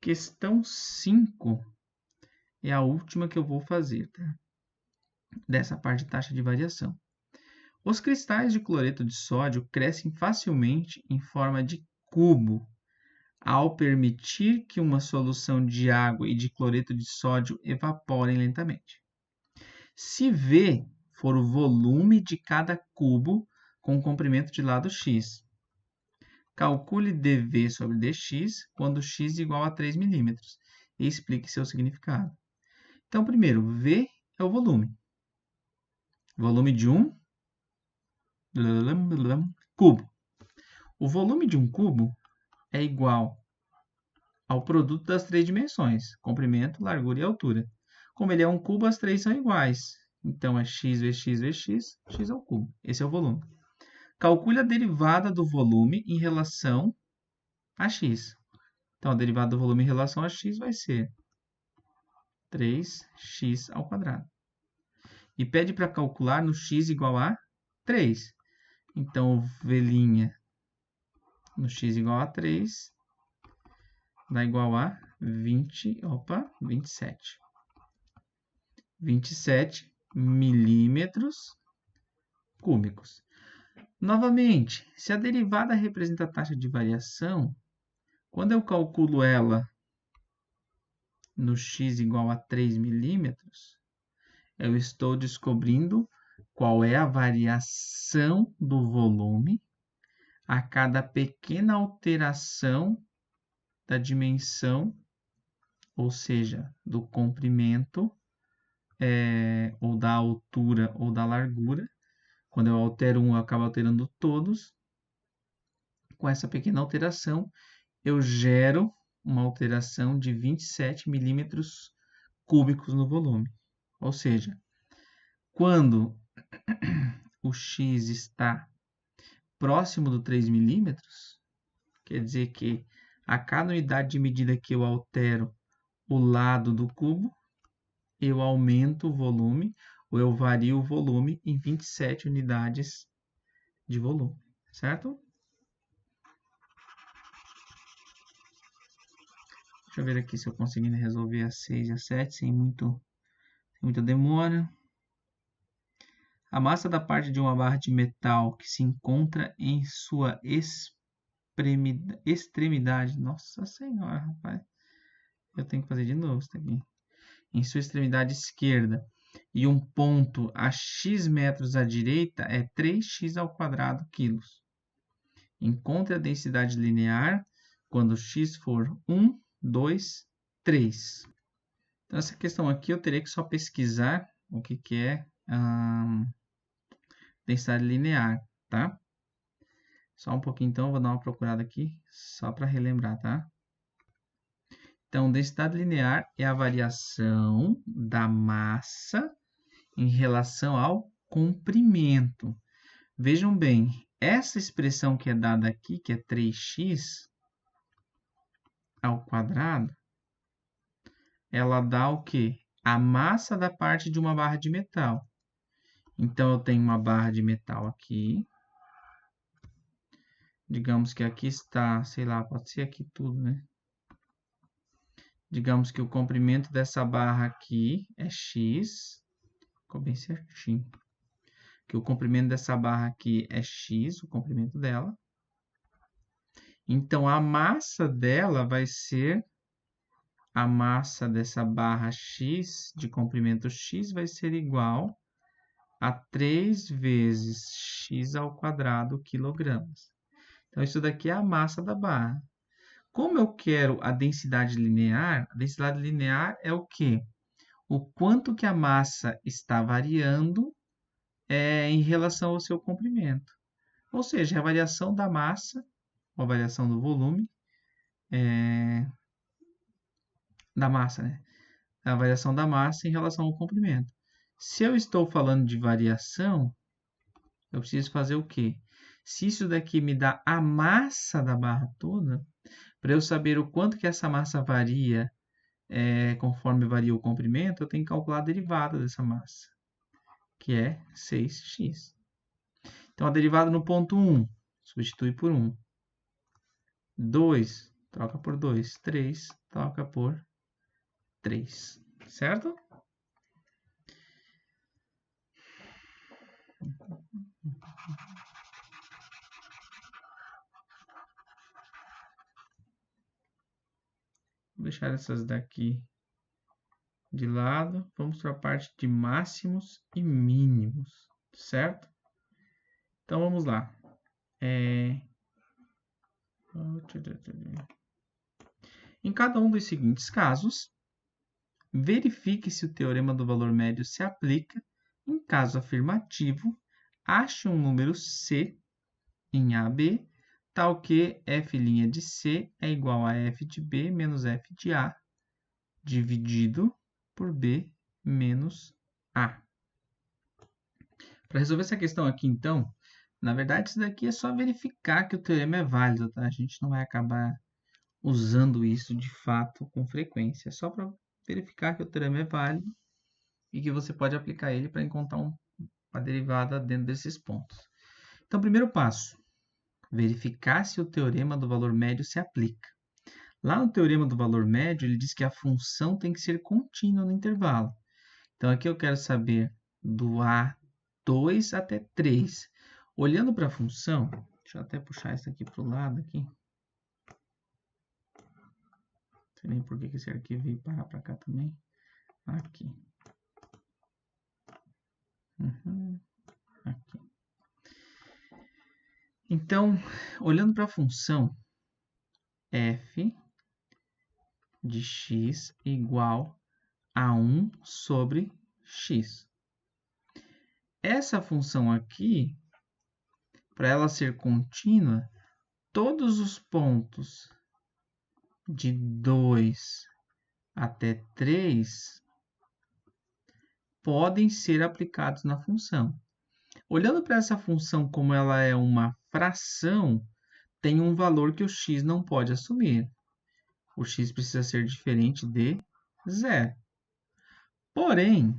Questão 5 é a última que eu vou fazer, tá? Dessa parte de taxa de variação. Os cristais de cloreto de sódio crescem facilmente em forma de cubo, ao permitir que uma solução de água e de cloreto de sódio evaporem lentamente. Se V for o volume de cada cubo com comprimento de lado x, calcule dV sobre dx quando x igual a 3 milímetros e explique seu significado. Então, primeiro, V é o volume. Volume de um cubo. O volume de um cubo é igual ao produto das três dimensões, comprimento, largura e altura. Como ele é um cubo, as três são iguais. Então, é x vezes x vezes x, x ao cubo. Esse é o volume. Calcule a derivada do volume em relação a x. Então, a derivada do volume em relação a x vai ser 3x ao quadrado. E pede para calcular no x igual a 3. Então, V' no x igual a 3 dá igual a 27. 27 milímetros cúbicos. Novamente, se a derivada representa a taxa de variação, quando eu calculo ela no x igual a 3 milímetros, eu estou descobrindo qual é a variação do volume a cada pequena alteração da dimensão, ou seja, do comprimento, ou da altura ou da largura. Quando eu altero um, eu acabo alterando todos. Com essa pequena alteração, eu gero uma alteração de 27 milímetros cúbicos no volume. Ou seja, quando o x está próximo do 3 milímetros, quer dizer que a cada unidade de medida que eu altero o lado do cubo, eu aumento o volume, ou eu vario o volume em 27 unidades de volume, certo? Deixa eu ver aqui se eu conseguir resolver a 6 e a 7 sem muita demora. A massa da parte de uma barra de metal que se encontra em sua extremidade. Nossa Senhora, rapaz. Eu tenho que fazer de novo isso aqui. Em sua extremidade esquerda e um ponto a x metros à direita é 3x ao quadrado quilos. Encontre a densidade linear quando x for 1, 2, 3. Então, essa questão aqui eu teria que só pesquisar o que é densidade linear, tá? Só um pouquinho, então, eu vou dar uma procurada aqui, só para relembrar, tá? Então, densidade linear é a variação da massa em relação ao comprimento. Vejam bem, essa expressão que é dada aqui, que é 3x ao quadrado, ela dá o quê? A massa da parte de uma barra de metal. Então, eu tenho uma barra de metal aqui. Digamos que aqui está, sei lá, pode ser aqui tudo, né? Digamos que o comprimento dessa barra aqui é x. Ficou bem certinho. Que o comprimento dessa barra aqui é x, o comprimento dela. Então, a massa dela vai ser, a massa dessa barra x, de comprimento x, vai ser igual a 3 vezes x ao quadrado quilogramas. Então, isso daqui é a massa da barra. Como eu quero a densidade linear é o quê? O quanto que a massa está variando em relação ao seu comprimento. Ou seja, a variação da massa, a variação do volume, da massa, né? A variação da massa em relação ao comprimento. Se eu estou falando de variação, eu preciso fazer o quê? Se isso daqui me dá a massa da barra toda, para eu saber o quanto que essa massa varia conforme varia o comprimento, eu tenho que calcular a derivada dessa massa, que é 6x. Então, a derivada no ponto 1, substitui por 1. 2, troca por 2. 3, troca por 3. Certo? Vou deixar essas daqui de lado. Vamos para a parte de máximos e mínimos. Certo? Então, vamos lá. Em cada um dos seguintes casos, verifique se o teorema do valor médio se aplica. Em caso afirmativo, ache um número C em AB, tal que f' de C é igual a f de B menos f de A, dividido por B menos A. Para resolver essa questão aqui, então, na verdade, isso daqui é só verificar que o teorema é válido, tá? A gente não vai acabar usando isso de fato com frequência. É só para verificar que o teorema é válido e que você pode aplicar ele para encontrar uma derivada dentro desses pontos. Então, primeiro passo, verificar se o teorema do valor médio se aplica. Lá no teorema do valor médio, ele diz que a função tem que ser contínua no intervalo. Então, aqui eu quero saber do A2 até 3. Olhando para a função, deixa eu até puxar isso aqui para o lado aqui. Não sei nem por que esse arquivo veio parar para cá também. Aqui. Aqui. Então, olhando para a função f de x igual a 1 sobre x. Essa função aqui, para ela ser contínua, todos os pontos de 2 até 3 podem ser aplicados na função. Olhando para essa função como ela é uma fração, tem um valor que o x não pode assumir. O x precisa ser diferente de 0. Porém,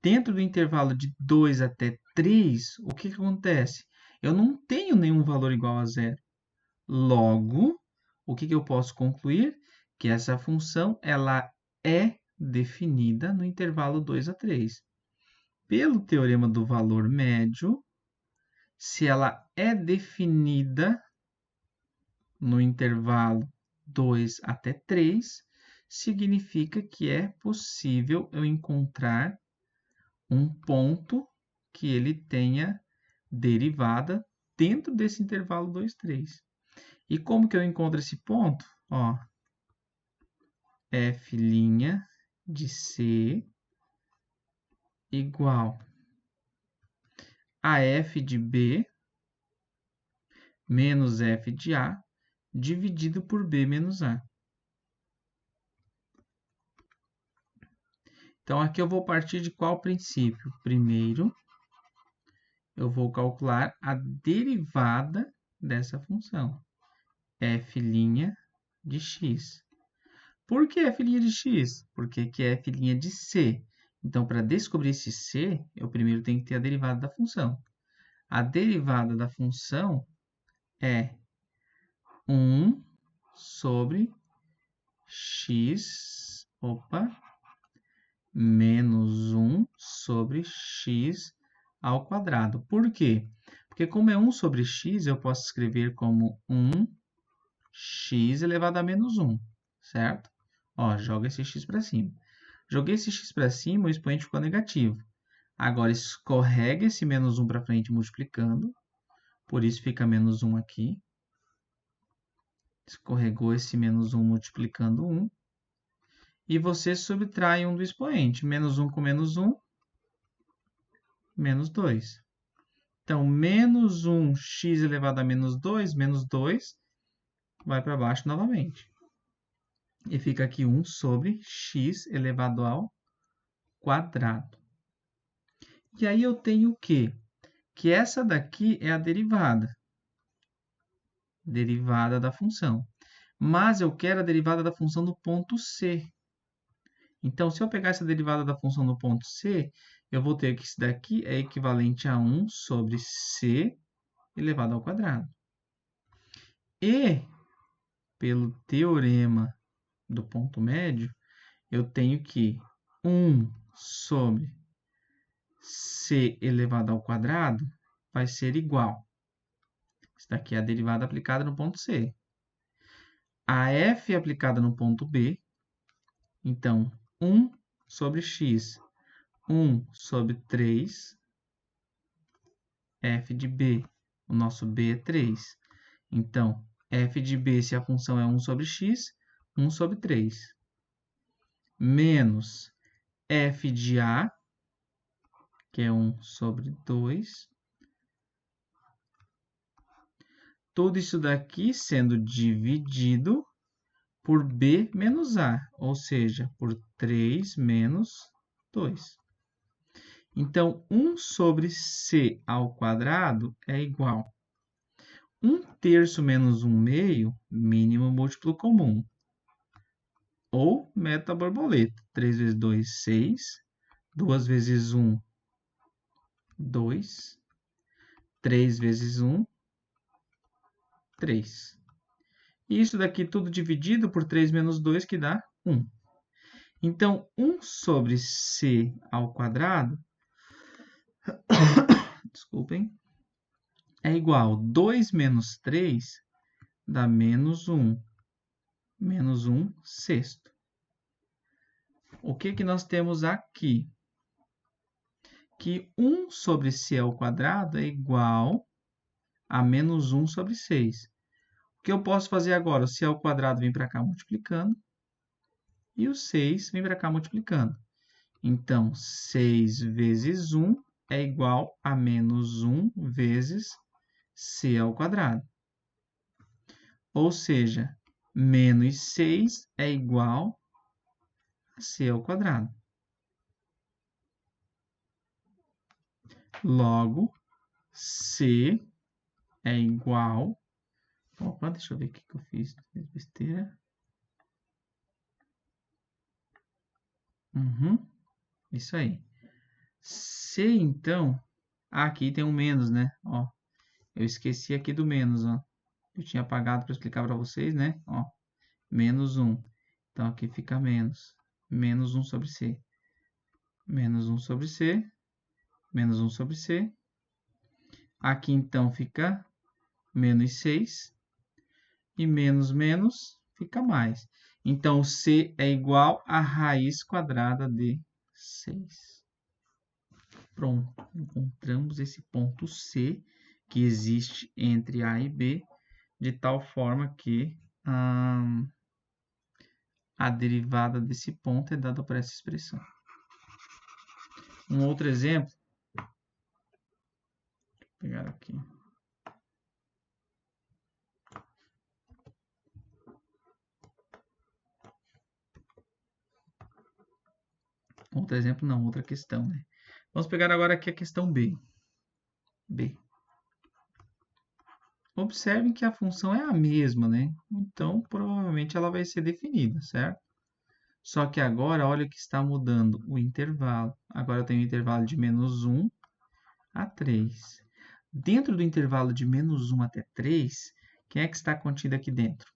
dentro do intervalo de 2 até 3, o que acontece? Eu não tenho nenhum valor igual a 0. Logo, o que eu posso concluir? Que essa função ela é definida no intervalo 2 a 3. Pelo teorema do valor médio, se ela é definida no intervalo 2 até 3, significa que é possível eu encontrar um ponto que ele tenha derivada dentro desse intervalo 2, 3. E como que eu encontro esse ponto? Ó, f' de c igual a f de b menos f de a dividido por b menos a. Então, aqui eu vou partir de qual princípio? Primeiro, eu vou calcular a derivada dessa função, f' de x. Por que f' de x? Porque aqui é f' de c. Então, para descobrir esse c, eu primeiro tenho que ter a derivada da função. A derivada da função é 1 sobre x, menos 1 sobre x ao quadrado. Por quê? Porque como é 1 sobre x, eu posso escrever como 1x elevado a menos 1, certo? Ó, joga esse x para cima. Joguei esse x para cima, o expoente ficou negativo. Agora, escorrega esse menos 1 para frente multiplicando. Por isso, fica menos 1 aqui. Escorregou esse menos 1 multiplicando 1. E você subtrai 1 do expoente. Menos 1 com menos 1, menos 2. Então, menos 1x elevado a menos 2 vai para baixo novamente. E fica aqui 1 sobre x elevado ao quadrado. E aí eu tenho o quê? Que essa daqui é a derivada. Derivada da função. Mas eu quero a derivada da função no ponto C. Então, se eu pegar essa derivada da função no ponto C, eu vou ter que isso daqui é equivalente a 1 sobre C elevado ao quadrado. E, pelo teorema do ponto médio, eu tenho que 1 sobre C elevado ao quadrado vai ser igual. Isso daqui é a derivada aplicada no ponto C. A f aplicada no ponto B, então, 1 sobre x, 1 sobre 3, f de b, o nosso b é 3. Então, f de b, se a função é 1 sobre x, 1 sobre 3. Menos f de a, que é 1 sobre 2. Tudo isso daqui sendo dividido por b menos a, ou seja, por 3 menos 2. Então, 1 sobre c ao quadrado é igual a 1/3 menos 1/2, mínimo múltiplo comum. Ou método da borboleta. 3 vezes 2, 6. 2 vezes 1, 2. 3 vezes 1, 3. E isso daqui tudo dividido por 3 menos 2, que dá 1. Então, 1 sobre c ao quadrado, desculpem, é igual a 2 menos 3 dá menos 1. Menos 1 sexto. O que nós temos aqui? Que 1 sobre c ao quadrado é igual a menos 1 sobre 6. O que eu posso fazer agora? O c ao quadrado vem para cá multiplicando. e o 6 vem para cá multiplicando. Então, 6 vezes 1 é igual a menos 1 vezes c ao quadrado. Ou seja, menos 6 é igual a c ao quadrado. Logo, c é igual... Opa, deixa eu ver o que eu fiz. Fiz besteira. Isso aí. C, então... Aqui tem um menos, né? Ó, eu esqueci aqui do menos, ó. Eu tinha apagado para explicar para vocês, né? Ó, menos 1. Então, aqui fica menos. Menos 1 sobre C. Menos 1 sobre C. Menos 1 sobre C. Aqui, então, fica menos 6. E menos menos fica mais. Então, C é igual a raiz quadrada de 6. Pronto, encontramos esse ponto C que existe entre A e B, de tal forma que a derivada desse ponto é dada por essa expressão. Um outro exemplo, vou pegar aqui. Outro exemplo não, outra questão, né? Vamos pegar agora aqui a questão B. Observem que a função é a mesma, né? Então, provavelmente ela vai ser definida, certo? Só que agora, olha que está mudando o intervalo. Agora eu tenho o intervalo de menos 1 a 3. Dentro do intervalo de menos 1 até 3, quem é que está contido aqui dentro?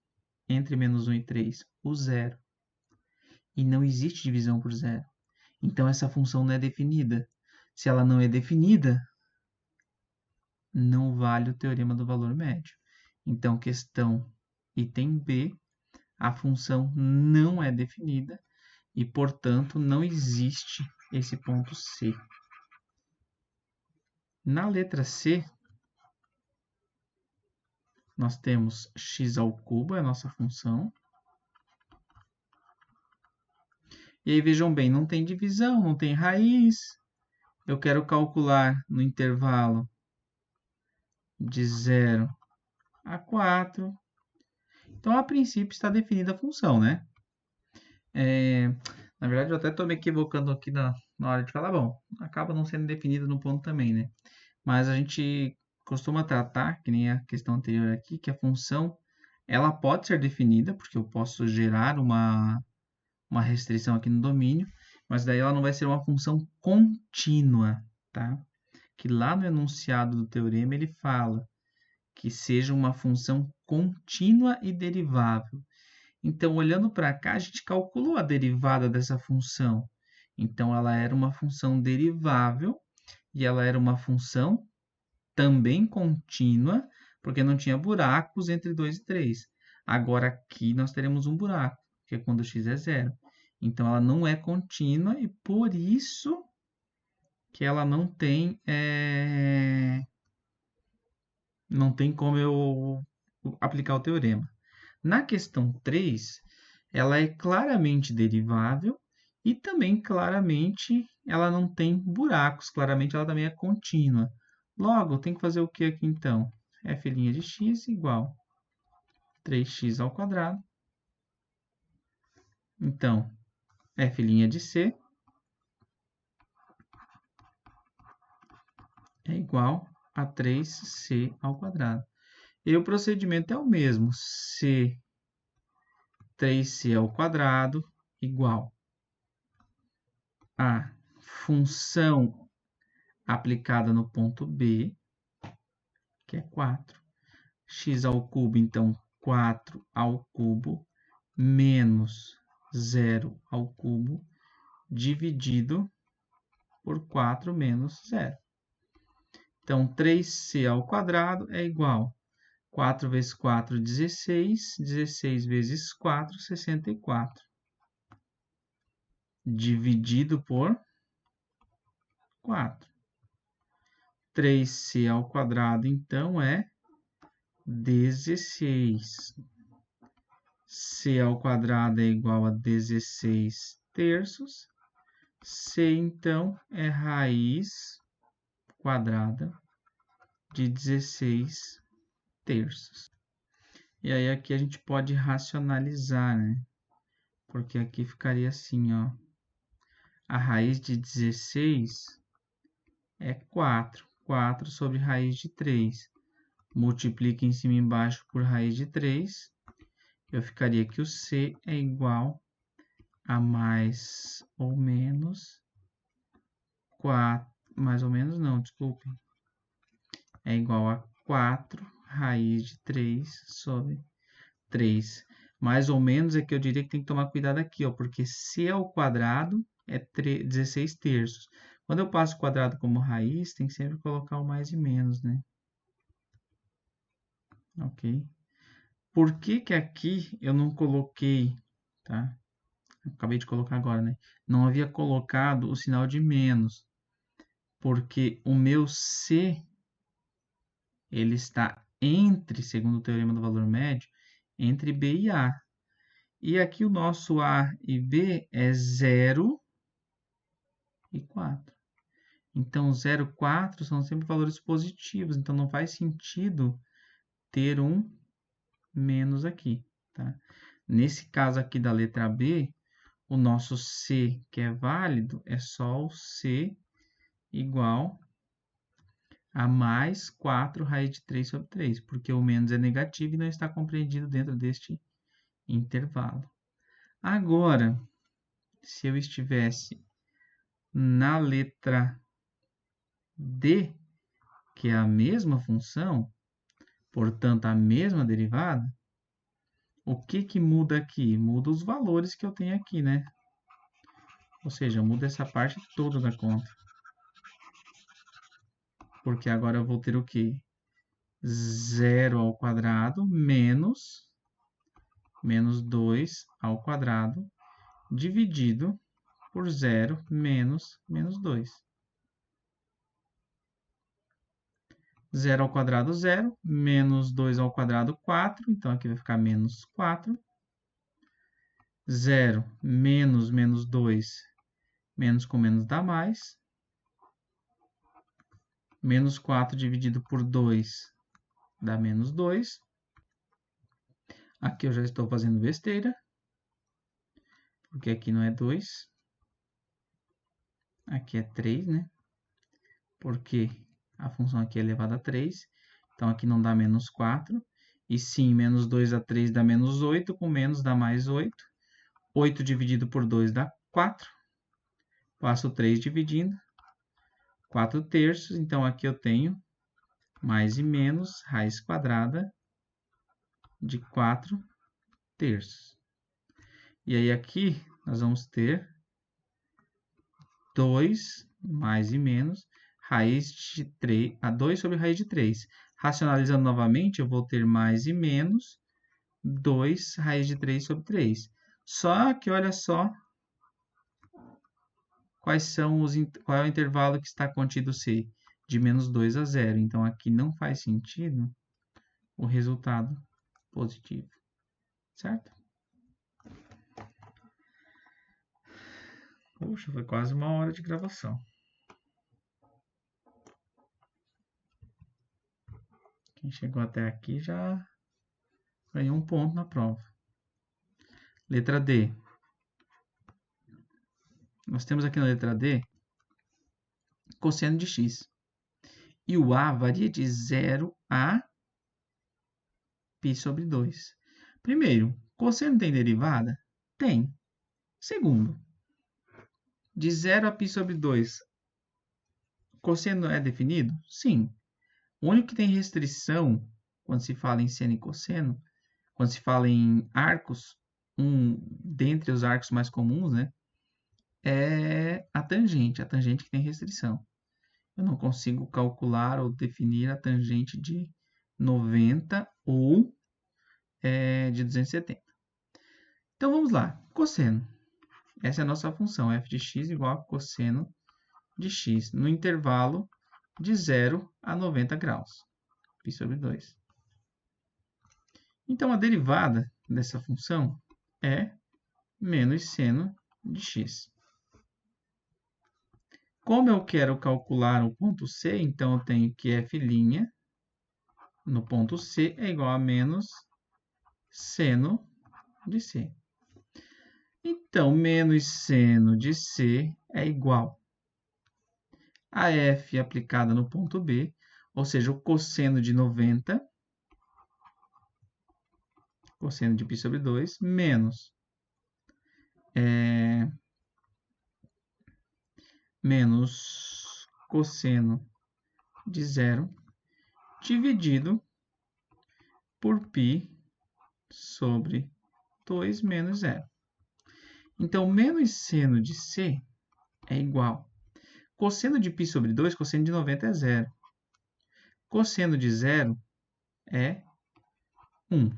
Entre menos 1 e 3? O zero. E não existe divisão por zero. Então, essa função não é definida. Se ela não é definida, não vale o teorema do valor médio. Então, questão item B, a função não é definida e, portanto, não existe esse ponto C. Na letra C, nós temos x ao cubo, é a nossa função. E aí, vejam bem, não tem divisão, não tem raiz. Eu quero calcular no intervalo de 0 a 4. Então, a princípio, está definida a função, né? Na verdade, eu até estou me equivocando aqui na hora de falar. Bom, acaba não sendo definida no ponto também, né? Mas a gente costuma tratar, que nem a questão anterior aqui, que a função ela pode ser definida, porque eu posso gerar uma restrição aqui no domínio, mas daí ela não vai ser uma função contínua, tá? Que lá no enunciado do teorema ele fala que seja uma função contínua e derivável. Então, olhando para cá, a gente calculou a derivada dessa função. Então, ela era uma função derivável e ela era uma função também contínua, porque não tinha buracos entre 2 e 3. Agora, aqui nós teremos um buraco, que é quando x é zero. Então, ela não é contínua e, por isso, que ela não tem como eu aplicar o teorema. Na questão 3, ela é claramente derivável e também claramente ela não tem buracos, claramente ela também é contínua. Logo, tem que fazer o que aqui então? F' de x igual 3x ao quadrado. Então, F' de c é igual a 3c ao quadrado. E o procedimento é o mesmo, c 3c ao quadrado igual a função aplicada no ponto B, que é 4. X ao cubo, então, 4 ao cubo, menos 0 ao cubo, dividido por 4 menos 0. Então, 3c ao quadrado é igual 4 vezes 4, 16. 16 vezes 4, 64. Dividido por 4. 3c ao quadrado, então, é 16. C ao quadrado é igual a 16 terços. C, então, é raiz quadrada de 16 terços. E aí aqui a gente pode racionalizar, né? Porque aqui ficaria assim, ó. A raiz de 16 é 4. 4 sobre raiz de 3. Multiplica em cima e embaixo por raiz de 3. Eu ficaria que o C é igual a mais ou menos 4. Mais ou menos não, desculpe. É igual a 4 raiz de 3 sobre 3. Mais ou menos é que eu diria que tem que tomar cuidado aqui, ó, porque C ao quadrado é 16 terços. Quando eu passo o quadrado como raiz, tem que sempre colocar o mais e menos, né? Ok? Por que que aqui eu não coloquei, tá? Acabei de colocar agora, né? Não havia colocado o sinal de menos, porque o meu C, ele está entre, segundo o teorema do valor médio, entre B e A. E aqui o nosso A e B é 0 e 4. Então, 0 e 4 são sempre valores positivos, então não faz sentido ter um menos aqui, tá? Nesse caso aqui da letra B, o nosso C, que é válido, é só o C igual a mais 4 raiz de 3 sobre 3, porque o menos é negativo e não está compreendido dentro deste intervalo. Agora, se eu estivesse na letra D, que é a mesma função, portanto, a mesma derivada, o que que muda aqui? Muda os valores que eu tenho aqui, né? Ou seja, muda essa parte toda da conta. Porque agora eu vou ter o quê? 0 ao quadrado menos 2 ao quadrado dividido por 0 menos 2. 0 ao quadrado, 0. Menos 2 ao quadrado, 4. Então, aqui vai ficar menos 4. 0 menos 2. Menos com menos dá mais. Menos 4 dividido por 2 dá menos 2. Aqui eu já estou fazendo besteira, porque aqui não é 2. Aqui é 3, né? Porque a função aqui é elevada a 3. Então, aqui não dá menos 4. E sim, menos 2 a 3 dá menos 8. Com menos dá mais 8. 8 dividido por 2 dá 4. Passo 3 dividindo. 4 terços. Então, aqui eu tenho mais e menos raiz quadrada de 4 terços. E aí, aqui, nós vamos ter 2 mais e menos raiz de 3, a 2 sobre raiz de 3. Racionalizando novamente, eu vou ter mais e menos 2 raiz de 3 sobre 3. Só que olha só qual é o intervalo que está contido C, de menos 2 a 0. Então, aqui não faz sentido o resultado positivo, certo? Puxa, foi quase 1 hora de gravação. Quem chegou até aqui já ganhou 1 ponto na prova. Letra D. Nós temos aqui na letra D cosseno de x. E o A varia de 0 a π sobre 2. Primeiro, cosseno tem derivada? Tem. Segundo, de 0 a π sobre 2, cosseno é definido? Sim. O único que tem restrição, quando se fala em seno e cosseno, quando se fala em arcos, dentre os arcos mais comuns, né, é a tangente que tem restrição. Eu não consigo calcular ou definir a tangente de 90 ou de 270. Então, vamos lá. Cosseno. Essa é a nossa função, f de x igual a cosseno de x, no intervalo de 0 a 90 graus, π sobre 2. Então, a derivada dessa função é menos seno de x. Como eu quero calcular o ponto C, então eu tenho que f' no ponto C é igual a menos seno de C. Então, menos seno de C é igual a f aplicada no ponto B, ou seja, o cosseno de 90, cosseno de π sobre 2, menos cosseno de 0, dividido por π sobre 2 menos 0. Então, menos seno de C é igual. Cosseno de π sobre 2, cosseno de 90 é 0. Cosseno de 0 é 1.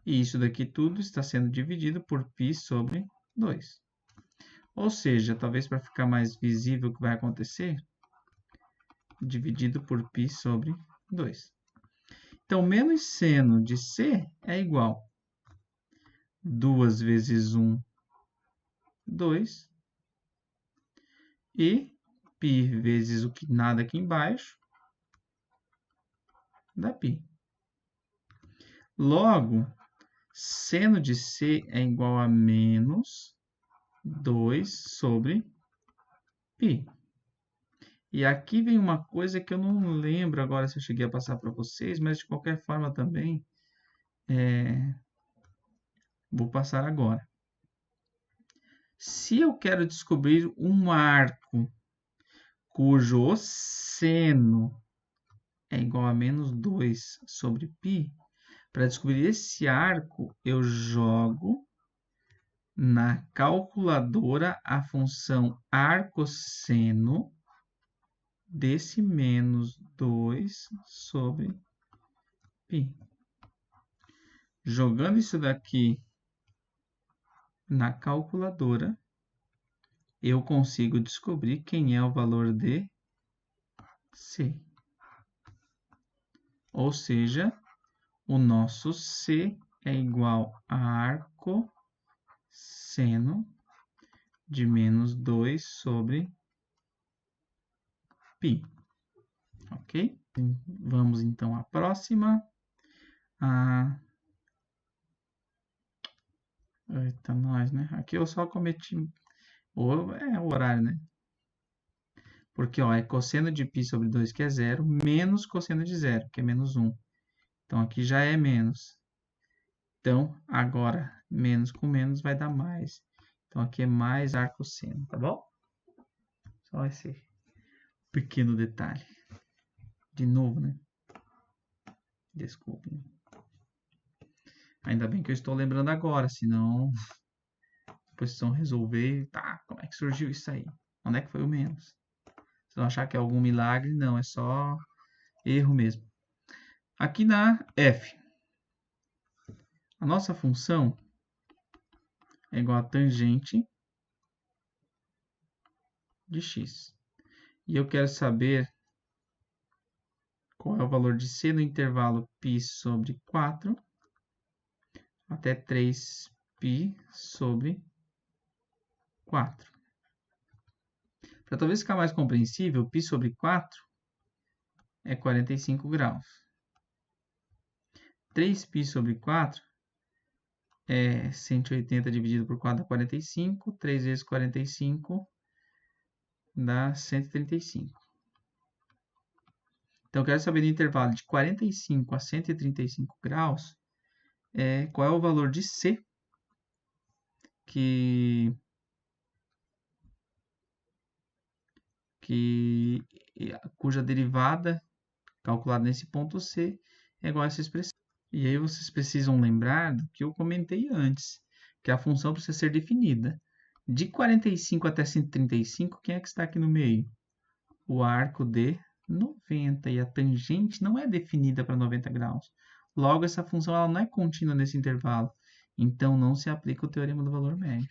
E isso daqui tudo está sendo dividido por π sobre 2. Ou seja, talvez para ficar mais visível o que vai acontecer, dividido por π sobre 2. Então, menos seno de C é igual a 2 vezes 1, 2. E π vezes o que nada aqui embaixo, dá π. Logo, seno de C é igual a menos 2 sobre π. E aqui vem uma coisa que eu não lembro agora se eu cheguei a passar para vocês, mas de qualquer forma também vou passar agora. Se eu quero descobrir um arco cujo seno é igual a menos 2 sobre π, para descobrir esse arco, eu jogo na calculadora a função arcosseno desse menos 2 sobre π. Jogando isso daqui na calculadora, eu consigo descobrir quem é o valor de C. Ou seja, o nosso C é igual a arcosseno de menos 2 sobre π. Ok? Vamos então à próxima. Eita, nós, né? Aqui eu só cometi o horário, né? Porque ó, é cosseno de π sobre 2, que é 0, menos cosseno de 0, que é menos 1. Então, aqui já é menos. Então, agora, menos com menos vai dar mais. Então, aqui é mais arcosseno, tá bom? Só esse pequeno detalhe. De novo, né? Desculpem. Ainda bem que eu estou lembrando agora, senão depois vocês vão resolver. Tá, como é que surgiu isso aí? Onde é que foi o menos? Vocês vão achar que é algum milagre? Não, é só erro mesmo. Aqui na f, a nossa função é igual a tangente de x. E eu quero saber qual é o valor de C no intervalo π sobre 4 até 3π sobre 4. Para talvez ficar mais compreensível, π sobre 4 é 45 graus. 3π sobre 4 é 180 dividido por 4 dá 45. 3 vezes 45 dá 135. Então, eu quero saber no intervalo de 45 a 135 graus, qual é o valor de C cuja derivada calculada nesse ponto C é igual a essa expressão. E aí vocês precisam lembrar do que eu comentei antes, que a função precisa ser definida. De 45 até 135, quem é que está aqui no meio? O arco de 90, e a tangente não é definida para 90 graus. Logo, essa função ela não é contínua nesse intervalo, então não se aplica o teorema do valor médio.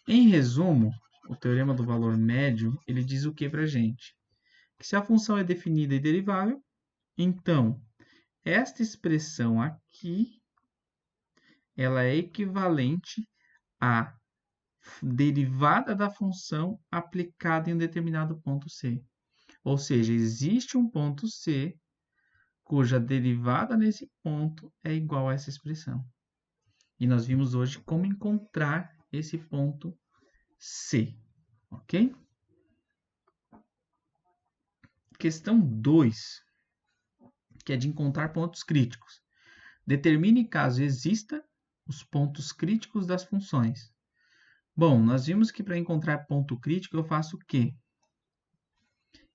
Em resumo, o teorema do valor médio, ele diz o que para a gente? Que se a função é definida e derivável, então esta expressão aqui, ela é equivalente à derivada da função aplicada em um determinado ponto C. Ou seja, existe um ponto C cuja derivada nesse ponto é igual a essa expressão. E nós vimos hoje como encontrar esse ponto C, ok? Questão 2, que é de encontrar pontos críticos. Determine caso exista os pontos críticos das funções. Bom, nós vimos que para encontrar ponto crítico eu faço o quê?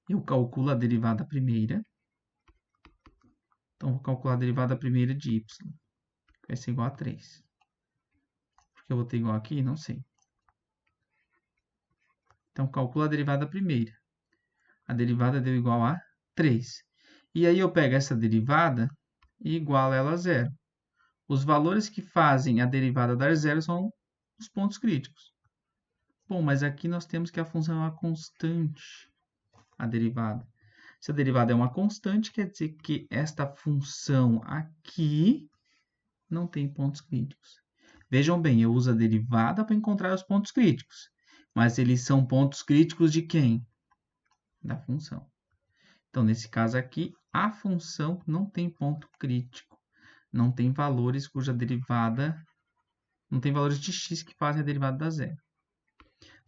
Eu calculo a derivada primeira. Então, vou calcular a derivada primeira de y, que vai ser igual a 3. Por que eu vou ter igual aqui? Não sei. Então, calculo a derivada primeira. A derivada deu igual a 3. E aí eu pego essa derivada e igualo ela a zero. Os valores que fazem a derivada dar zero são os pontos críticos. Bom, mas aqui nós temos que a função é uma constante, a derivada. Se a derivada é uma constante, quer dizer que esta função aqui não tem pontos críticos. Vejam bem, eu uso a derivada para encontrar os pontos críticos. Mas eles são pontos críticos de quem? Da função. Então, nesse caso aqui, a função não tem ponto crítico. Não tem valores cuja derivada... Não tem valores de x que fazem a derivada dar zero.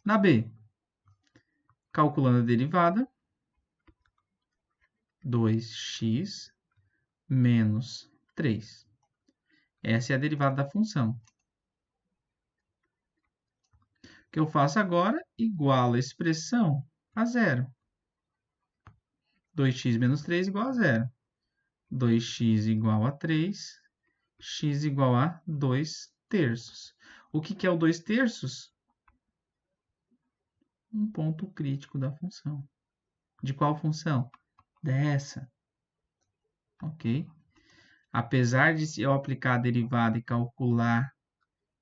Na B, calculando a derivada, 2x menos 3. Essa é a derivada da função. O que eu faço agora? Igualo a expressão a zero. 2x menos 3 igual a zero. 2x igual a 3, x igual a 2 terços. O que é o 2 terços? Um ponto crítico da função. De qual função? Dessa. Ok? Apesar de eu aplicar a derivada e calcular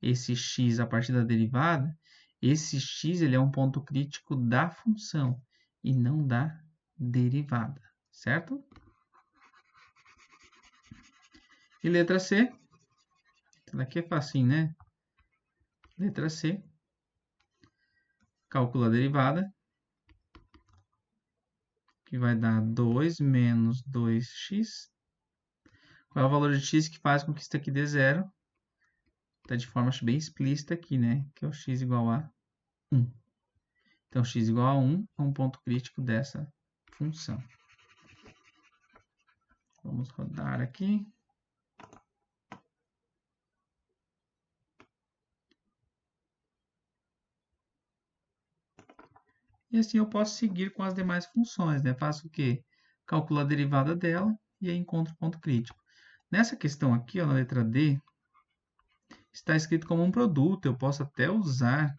esse x a partir da derivada, esse x ele é um ponto crítico da função e não da derivada, certo? E letra C? Essa daqui é facinho, né? Letra C. Calcula a derivada, que vai dar 2 menos 2x. Qual é o valor de x que faz com que isso aqui dê zero? Está de forma bem explícita aqui, né? Que é o x igual a 1. Então, x igual a 1 é um ponto crítico dessa função. Vamos rodar aqui. E assim eu posso seguir com as demais funções, né? Faço o quê? Calculo a derivada dela e aí encontro o ponto crítico. Nessa questão aqui, ó, na letra D, está escrito como um produto. Eu posso até usar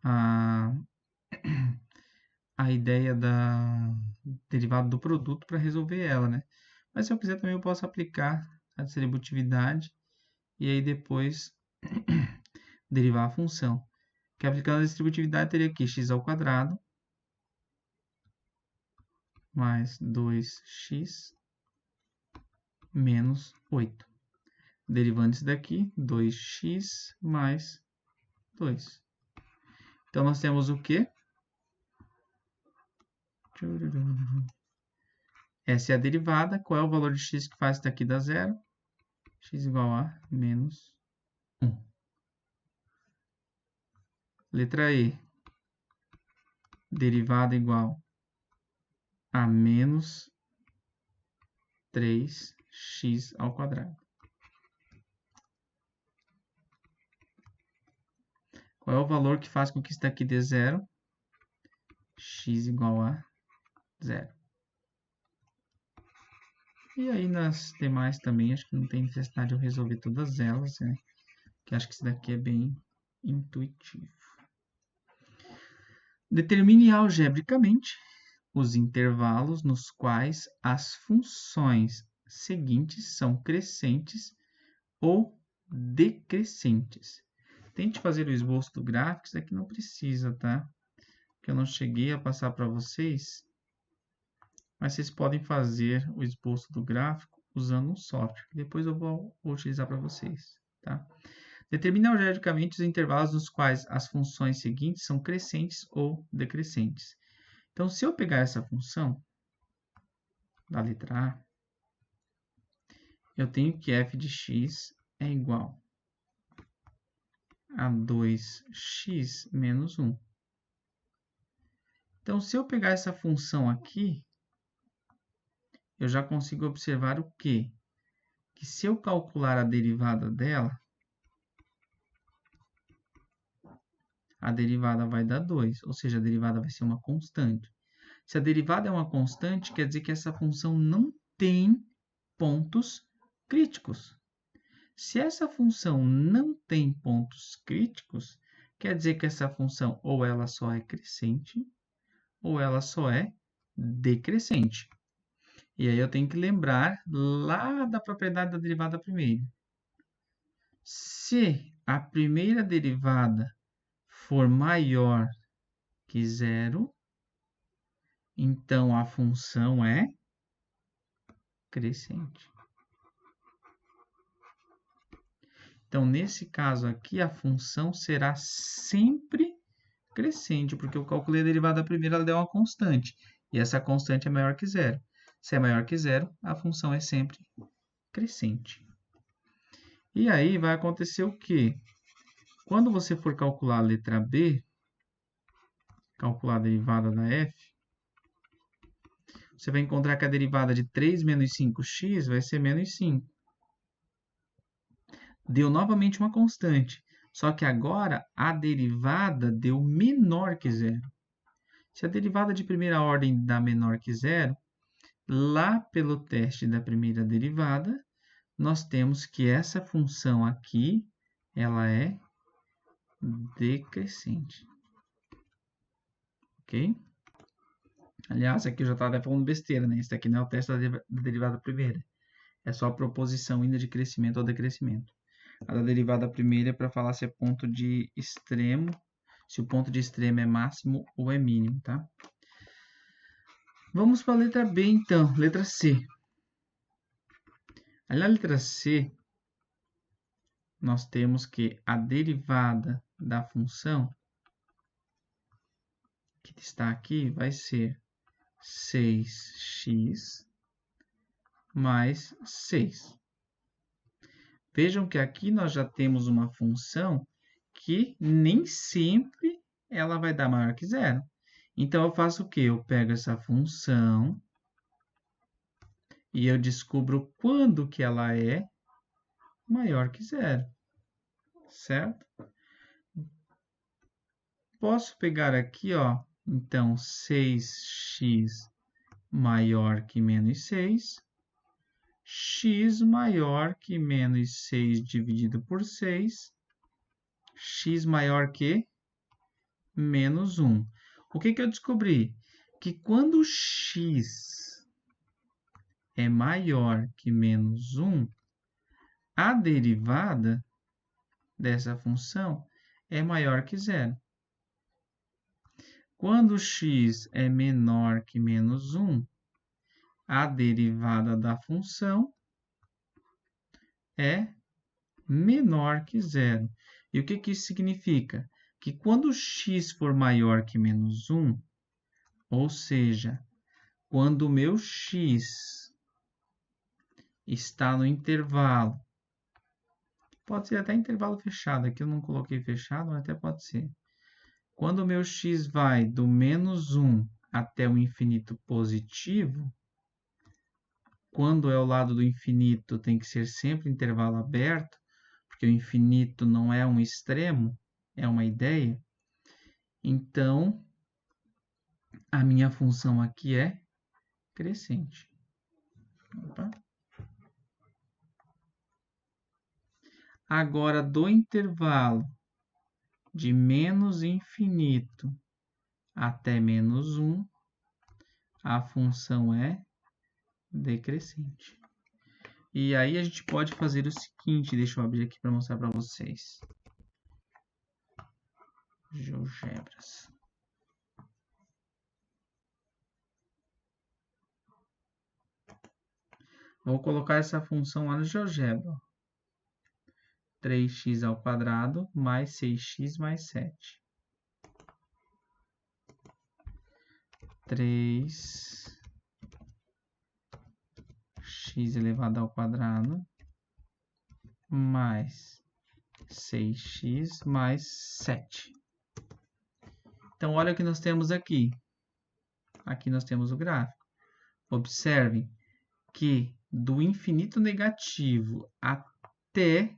a ideia da derivada do produto para resolver ela, né? Mas se eu quiser também eu posso aplicar a distributividade e aí depois derivar a função. Que aplicando a distributividade teria aqui x ao quadrado mais 2x menos 8. Derivando isso daqui, 2x mais 2. Então, nós temos o quê? Essa é a derivada. Qual é o valor de x que faz isso daqui dar zero? X igual a menos 1. Letra E. Derivada igual a menos 3x ao quadrado. Qual é o valor que faz com que isso daqui dê zero? X igual a 0. E aí nas demais também, acho que não tem necessidade de eu resolver todas elas, né? Que acho que isso daqui é bem intuitivo. Determine algebricamente os intervalos nos quais as funções seguintes são crescentes ou decrescentes. Tente fazer o esboço do gráfico, isso aqui não precisa, tá? Porque eu não cheguei a passar para vocês, mas vocês podem fazer o esboço do gráfico usando um software, que depois eu vou utilizar para vocês, tá? Determine algebricamente os intervalos nos quais as funções seguintes são crescentes ou decrescentes. Então, se eu pegar essa função da letra A, eu tenho que f de x é igual a 2x menos 1. Então, se eu pegar essa função aqui, eu já consigo observar o quê? Que se eu calcular a derivada dela, a derivada vai dar 2, ou seja, a derivada vai ser uma constante. Se a derivada é uma constante, quer dizer que essa função não tem pontos críticos. Se essa função não tem pontos críticos, quer dizer que essa função ou ela só é crescente ou ela só é decrescente. E aí eu tenho que lembrar lá da propriedade da derivada primeira. Se a primeira derivada for maior que zero, então a função é crescente. Então, nesse caso aqui, a função será sempre crescente, porque eu calculei a derivada primeira, ela deu uma constante. E essa constante é maior que zero. Se é maior que zero, a função é sempre crescente. E aí vai acontecer o quê? Quando você for calcular a letra B, calcular a derivada da f, você vai encontrar que a derivada de 3 menos 5x vai ser menos 5. Deu novamente uma constante, só que agora a derivada deu menor que zero. Se a derivada de primeira ordem dá menor que zero, lá pelo teste da primeira derivada, nós temos que essa função aqui, ela é decrescente. Ok? Aliás, aqui eu já estava falando besteira, né? Esse daqui não é o teste da derivada primeira. É só a proposição ainda de crescimento ou decrescimento. A da derivada primeira é para falar se é ponto de extremo, se o ponto de extremo é máximo ou é mínimo, tá? Vamos para a letra B, então. Letra C. Ali na letra C, nós temos que a derivada da função que está aqui vai ser 6x mais 6. Vejam que aqui nós já temos uma função que nem sempre ela vai dar maior que zero. Então, eu faço o quê? Eu pego essa função e eu descubro quando que ela é maior que zero, certo? Posso pegar aqui, ó, então, 6x maior que menos 6, x maior que menos 6 dividido por 6, x maior que menos 1. O que eu descobri? Que quando x é maior que menos 1, a derivada dessa função é maior que zero. Quando x é menor que menos 1, a derivada da função é menor que zero. E o que isso significa? Que quando x for maior que menos 1, ou seja, quando o meu x está no intervalo, pode ser até intervalo fechado, aqui eu não coloquei fechado, mas até pode ser. Quando o meu x vai do menos 1 até o infinito positivo, quando é o lado do infinito, tem que ser sempre intervalo aberto, porque o infinito não é um extremo, é uma ideia. Então, a minha função aqui é crescente. Opa. Agora, do intervalo de menos infinito até menos 1, a função é decrescente. E aí a gente pode fazer o seguinte, deixa eu abrir aqui para mostrar para vocês. GeoGebras. Vou colocar essa função lá no GeoGebra. 3x ao quadrado mais 6x mais 7. 3x elevado ao quadrado mais 6x mais 7. Então, olha o que nós temos aqui. Aqui nós temos o gráfico. Observem que do infinito negativo até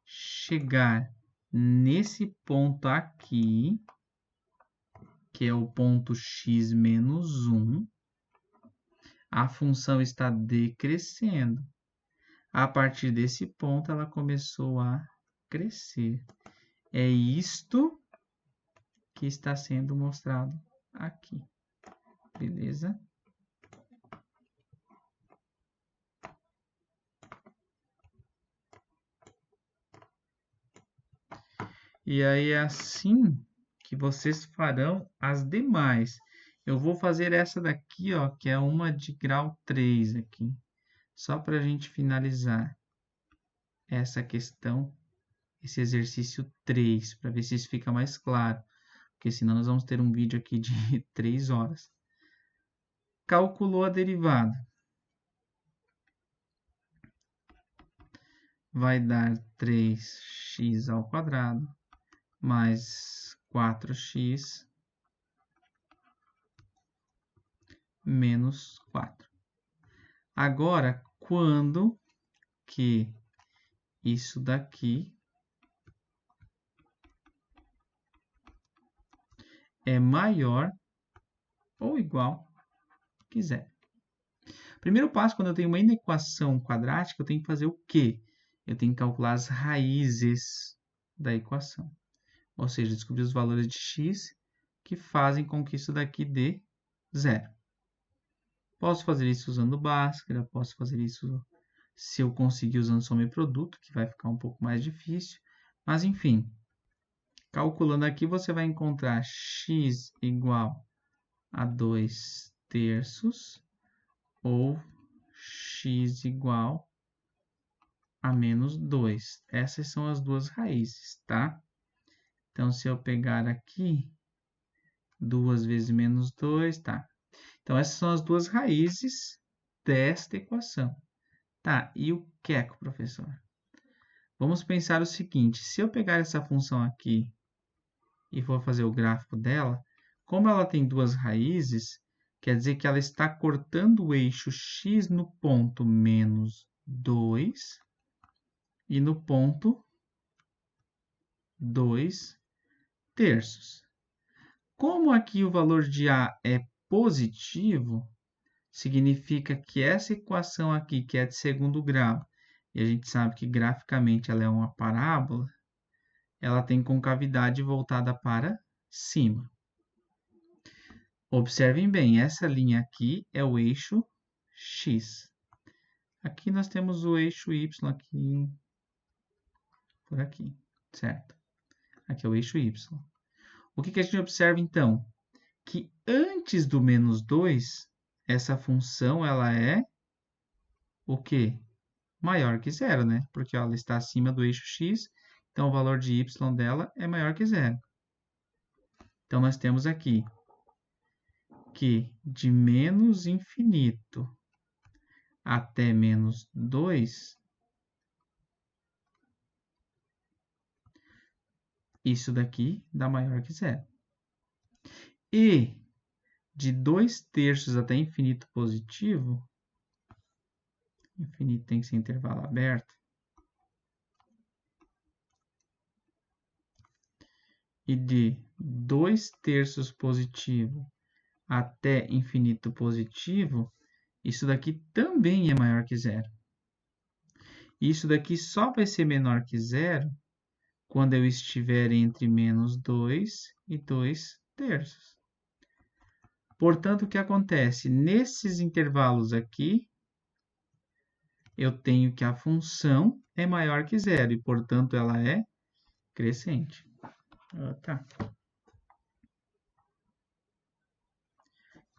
chegar nesse ponto aqui, que é o ponto x menos 1, a função está decrescendo. A partir desse ponto, ela começou a crescer. É isto que está sendo mostrado aqui. Beleza? E aí é assim que vocês farão as demais. Eu vou fazer essa daqui, ó, que é uma de grau 3 aqui. Só para a gente finalizar essa questão, esse exercício 3, para ver se isso fica mais claro. Porque senão nós vamos ter um vídeo aqui de 3 horas. Calculou a derivada. Vai dar 3x ao quadrado mais 4x menos 4. Agora, quando que isso daqui é maior ou igual que zero? Primeiro passo, quando eu tenho uma inequação quadrática, eu tenho que fazer o quê? Eu tenho que calcular as raízes da equação. Ou seja, descobrir os valores de x que fazem com que isso daqui dê zero. Posso fazer isso usando Bhaskara, posso fazer isso se eu conseguir usando soma e produto, que vai ficar um pouco mais difícil. Mas, enfim, calculando aqui, você vai encontrar x igual a 2 terços ou x igual a menos 2. Essas são as duas raízes, tá? Então, se eu pegar aqui, 2 vezes menos 2, tá? Então, essas são as duas raízes desta equação. Tá, e o queco, professor? Vamos pensar o seguinte, se eu pegar essa função aqui e for fazer o gráfico dela, como ela tem duas raízes, quer dizer que ela está cortando o eixo x no ponto menos 2 e no ponto 2 terços. Como aqui o valor de A é positivo, significa que essa equação aqui, que é de segundo grau, e a gente sabe que graficamente ela é uma parábola, ela tem concavidade voltada para cima. Observem bem, essa linha aqui é o eixo x. Aqui nós temos o eixo y aqui, por aqui, certo? Aqui é o eixo y. O que a gente observa, então? Que antes do menos 2, essa função ela é o quê? Maior que zero, né? Porque ó, ela está acima do eixo x, então o valor de y dela é maior que zero. Então, nós temos aqui que de menos infinito até menos 2, isso daqui dá maior que zero. E de 2 terços até infinito positivo, infinito tem que ser intervalo aberto, e de 2 terços positivo até infinito positivo, isso daqui também é maior que zero. Isso daqui só vai ser menor que zero quando eu estiver entre menos 2 e 2 terços. Portanto, o que acontece? Nesses intervalos aqui, eu tenho que a função é maior que zero e, portanto, ela é crescente. Tá.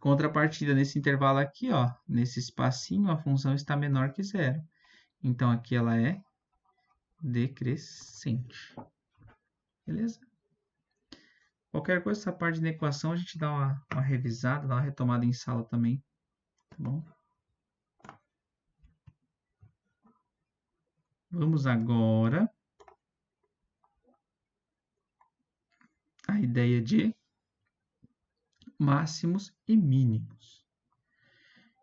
Contrapartida, nesse intervalo aqui, ó, nesse espacinho, a função está menor que zero. Então, aqui ela é decrescente. Beleza? Qualquer coisa, essa parte da equação, a gente dá uma revisada, dá uma retomada em sala também. Tá bom? Vamos agora à ideia de máximos e mínimos.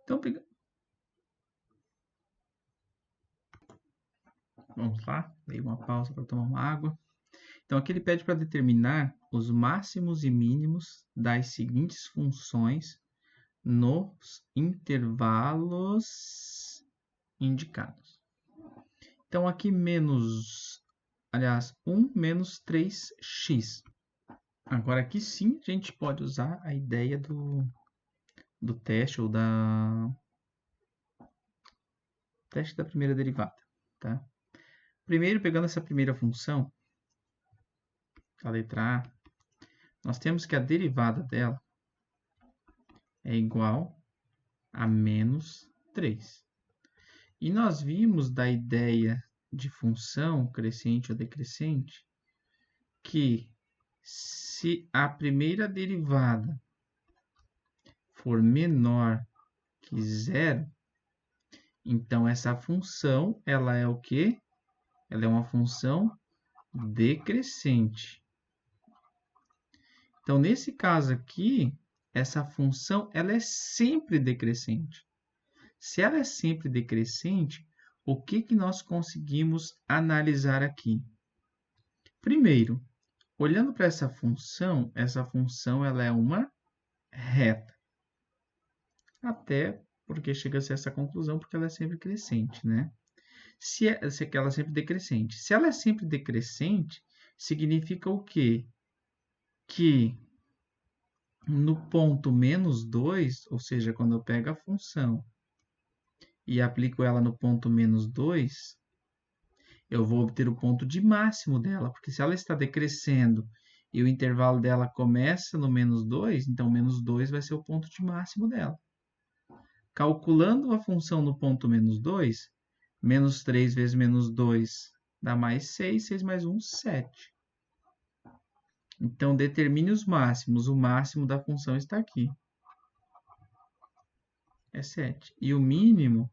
Então, vamos lá, dei uma pausa para tomar uma água. Então, aqui ele pede para determinar os máximos e mínimos das seguintes funções nos intervalos indicados. Então, aqui aliás, 1 menos 3x. Agora, aqui sim, a gente pode usar a ideia do teste ou teste da primeira derivada, tá? Primeiro, pegando essa primeira função, a letra A, nós temos que a derivada dela é igual a menos 3. E nós vimos da ideia de função crescente ou decrescente que se a primeira derivada for menor que zero, então essa função ela é o quê? Ela é uma função decrescente. Então, nesse caso aqui, essa função ela é sempre decrescente. Se ela é sempre decrescente, o que nós conseguimos analisar aqui? Primeiro, olhando para essa função ela é uma reta. Até porque chega a ser essa conclusão, porque ela é sempre crescente, né? Se ela é sempre decrescente. Se ela é sempre decrescente, significa o quê? Que no ponto menos 2, ou seja, quando eu pego a função e aplico ela no ponto menos 2, eu vou obter o ponto de máximo dela, porque se ela está decrescendo e o intervalo dela começa no menos 2, então menos 2 vai ser o ponto de máximo dela. Calculando a função no ponto menos 2, menos 3 vezes menos 2 dá mais 6, 6 mais 1, 7. Então, determine os máximos. O máximo da função está aqui. É 7. E o mínimo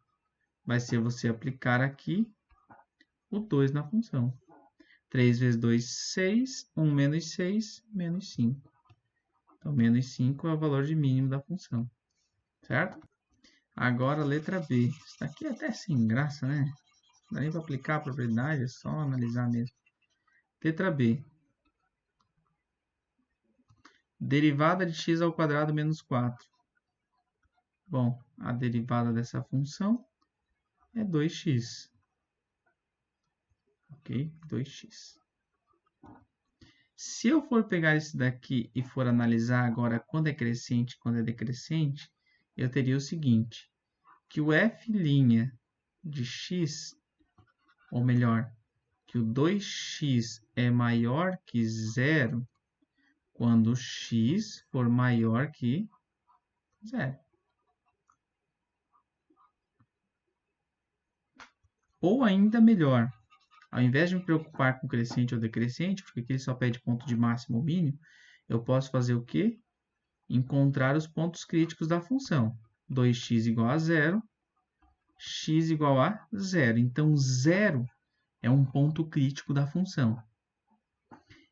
vai ser você aplicar aqui o 2 na função. 3 vezes 2, 6. 1 menos 6, menos 5. Então, menos 5 é o valor de mínimo da função. Certo? Agora, a letra B. Isso daqui é até sem graça, né? Não dá nem para aplicar a propriedade, é só analisar mesmo. Letra B. Derivada de x ao quadrado menos 4. Bom, a derivada dessa função é 2x. Ok? 2x. Se eu for pegar esse daqui e for analisar agora quando é crescente e quando é decrescente, eu teria o seguinte, que o f' de x, ou melhor, que o 2x é maior que zero quando x for maior que zero. Ou ainda melhor, ao invés de me preocupar com crescente ou decrescente, porque aqui ele só pede ponto de máximo ou mínimo, eu posso fazer o quê? Encontrar os pontos críticos da função. 2x igual a zero, x igual a zero. Então, zero é um ponto crítico da função.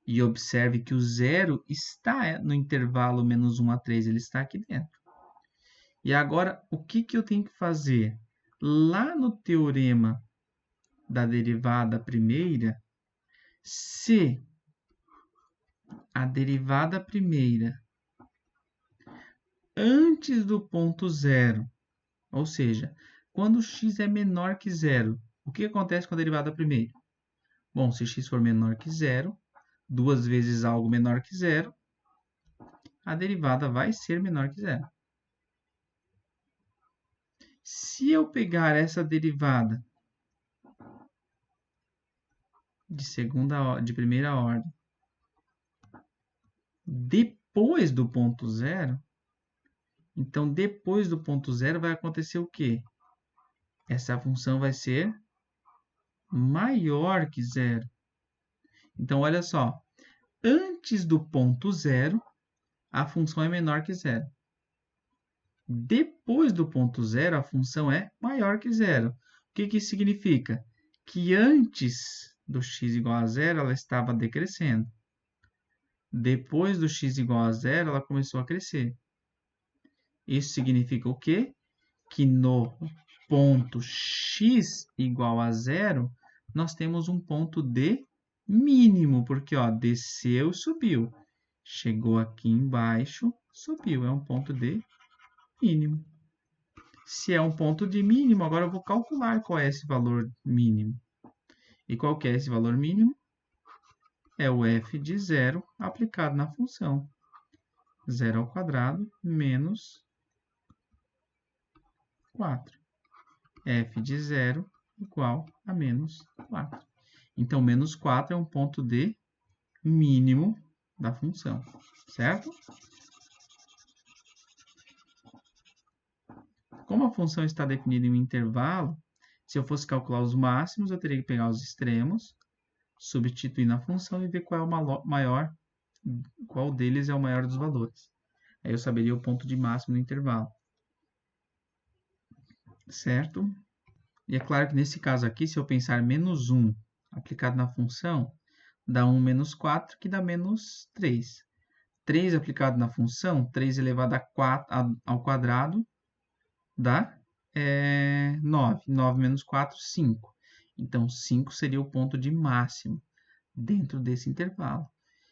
E observe que o zero está no intervalo menos 1 a 3, ele está aqui dentro. E agora, o que eu tenho que fazer? Lá no teorema da derivada primeira, se a derivada primeira antes do ponto zero, ou seja, quando x é menor que zero, o que acontece com a derivada primeira? Bom, se x for menor que zero, 2 vezes algo menor que zero, a derivada vai ser menor que zero. Se eu pegar essa derivada de primeira ordem, depois do ponto zero, Então, depois do ponto zero vai acontecer o quê? Essa função vai ser maior que zero. Então, olha só. Antes do ponto zero, a função é menor que zero. Depois do ponto zero, a função é maior que zero. O que isso significa? Que antes do x igual a zero, ela estava decrescendo. Depois do x igual a zero, ela começou a crescer. Isso significa o quê? Que no ponto x igual a zero, nós temos um ponto de mínimo, porque ó, desceu e subiu. Chegou aqui embaixo, subiu. É um ponto de mínimo. Se é um ponto de mínimo, agora eu vou calcular qual é esse valor mínimo. E qual que é esse valor mínimo? É o f de zero aplicado na função. 0 ao quadrado menos 4. F de zero igual a menos 4. Então, menos 4 é um ponto de mínimo da função, certo? Como a função está definida em um intervalo, se eu fosse calcular os máximos, eu teria que pegar os extremos, substituir na função e ver qual é o maior, qual deles é o maior dos valores. Aí eu saberia o ponto de máximo do intervalo. Certo? E é claro que nesse caso aqui, se eu pensar menos 1 aplicado na função, dá 1 menos 4, que dá menos 3. 3 aplicado na função, 3 elevado a 4, ao quadrado, dá 9. 9 menos 4, 5. Então, 5 seria o ponto de máximo dentro desse intervalo.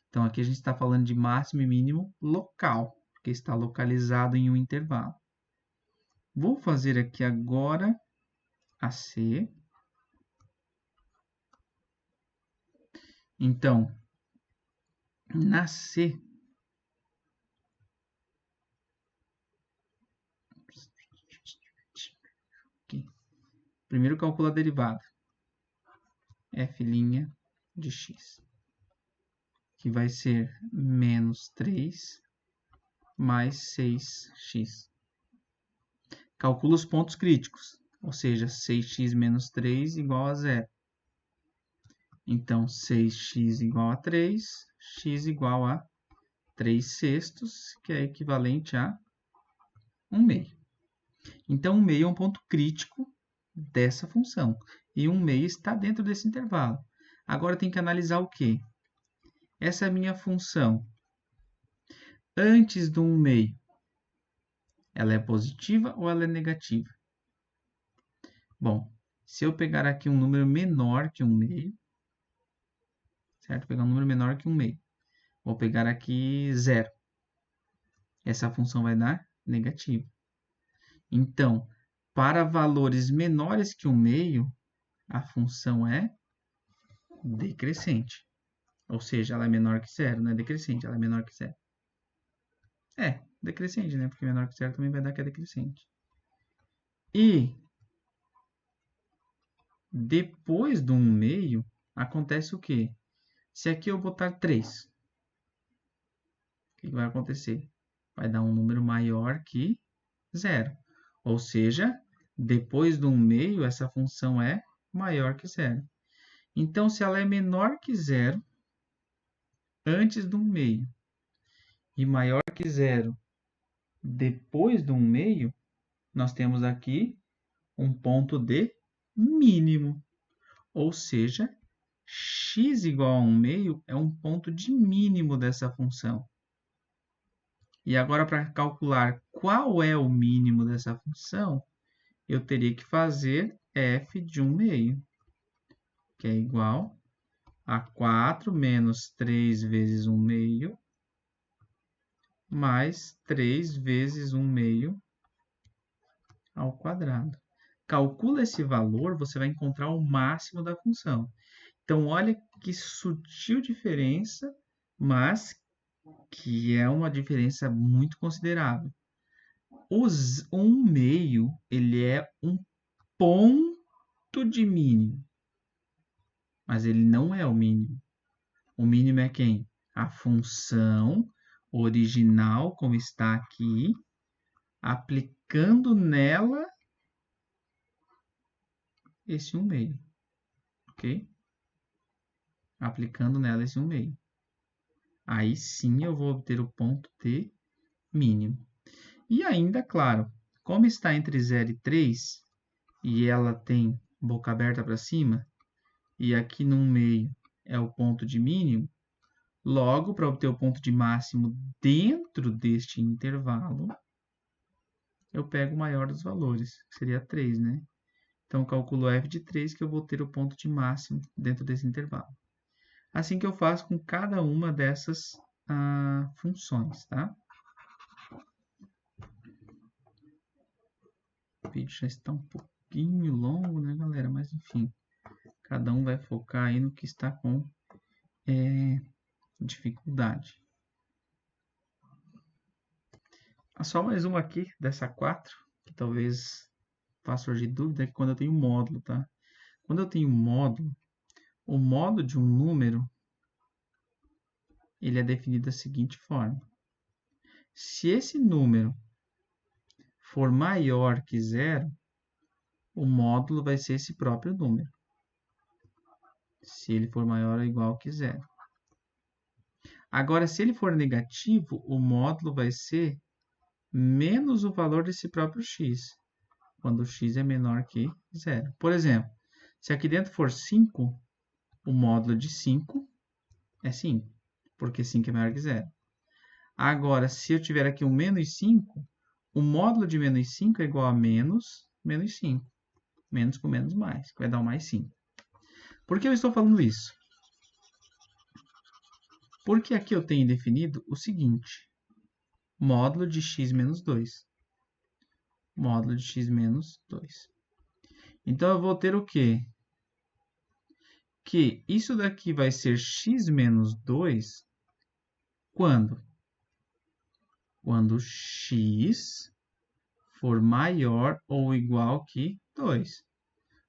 Então, aqui a gente está falando de máximo e mínimo local, porque está localizado em um intervalo. Vou fazer aqui agora a C. Então, na C, primeiro calcula a derivada. F' de x, que vai ser menos 3 mais 6x. Calcula os pontos críticos, ou seja, 6x menos 3 igual a 0. Então, 6x igual a 3, x igual a 3 sextos, que é equivalente a 1 meio. Então, 1 meio é um ponto crítico dessa função. E 1 meio está dentro desse intervalo. Agora, tem que analisar o quê? Essa é a minha função. Antes do 1 meio, ela é positiva ou ela é negativa? Bom, se eu pegar aqui um número menor que 1 meio, certo? Pegar um número menor que 1 meio. Vou pegar aqui 0. Essa função vai dar negativa. Então, para valores menores que 1 meio, a função é decrescente. Ou seja, ela é menor que 0, não é decrescente, ela é menor que 0. É, decrescente, né? Porque menor que 0 também vai dar que é decrescente. E depois do 1 meio, acontece o quê? Se aqui eu botar 3, o que vai acontecer? Vai dar um número maior que 0. Ou seja, depois do 1 meio, essa função é maior que 0. Então, se ela é menor que 0, antes do 1 meio, e maior que 0 depois do 1 meio, nós temos aqui um ponto de mínimo. Ou seja, x igual a 1 meio é um ponto de mínimo dessa função. E agora, para calcular qual é o mínimo dessa função, eu teria que fazer f de 1 meio, que é igual a 4 menos 3 vezes 1 meio, mais 3 vezes 1 meio ao quadrado. Calcula esse valor, você vai encontrar o máximo da função. Então, olha que sutil diferença, mas que é uma diferença muito considerável. Os 1 meio, ele é um ponto de mínimo, mas ele não é o mínimo. O mínimo é quem? A função original, como está aqui, aplicando nela esse 1/2, ok? Aplicando nela esse 1/2. Aí sim eu vou obter o ponto de mínimo. E ainda, claro, como está entre 0 e 3, e ela tem boca aberta para cima, e aqui no meio é o ponto de mínimo, logo, para obter o ponto de máximo dentro deste intervalo, eu pego o maior dos valores, que seria 3, né? Então, eu calculo f de 3, que eu vou ter o ponto de máximo dentro desse intervalo. Assim que eu faço com cada uma dessas funções, tá? O vídeo já está um pouquinho longo, né, galera? Mas, enfim, cada um vai focar aí no que está com dificuldade. Só mais uma aqui, dessa 4, que talvez faça surgir dúvida, é que quando eu tenho módulo, tá? Quando eu tenho módulo, o módulo de um número, ele é definido da seguinte forma. Se esse número for maior que 0, o módulo vai ser esse próprio número. Se ele for maior ou igual que 0. Agora, se ele for negativo, o módulo vai ser menos o valor desse próprio x, quando o x é menor que 0. Por exemplo, se aqui dentro for 5, o módulo de 5 é 5, porque 5 é maior que 0. Agora, se eu tiver aqui um menos 5, o módulo de menos 5 é igual a menos 5. Menos com menos mais, que vai dar o mais 5. Por que eu estou falando isso? Porque aqui eu tenho definido o seguinte. Módulo de x menos 2. Módulo de x menos 2. Então, eu vou ter o quê? Que isso daqui vai ser x menos 2 quando? Quando x for maior ou igual que 2.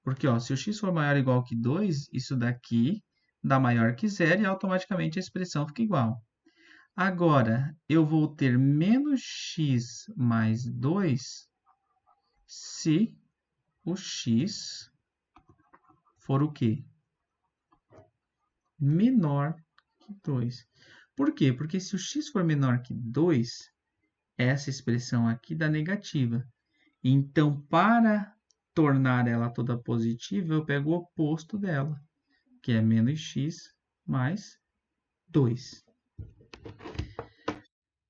Porque, ó, se o x for maior ou igual que 2, isso daqui dá maior que 0 e automaticamente a expressão fica igual. Agora, eu vou ter menos x mais 2 se o x for o quê? Menor que 2. Por quê? Porque se o x for menor que 2, essa expressão aqui dá negativa. Então, para tornar ela toda positiva, eu pego o oposto dela, que é menos x mais 2.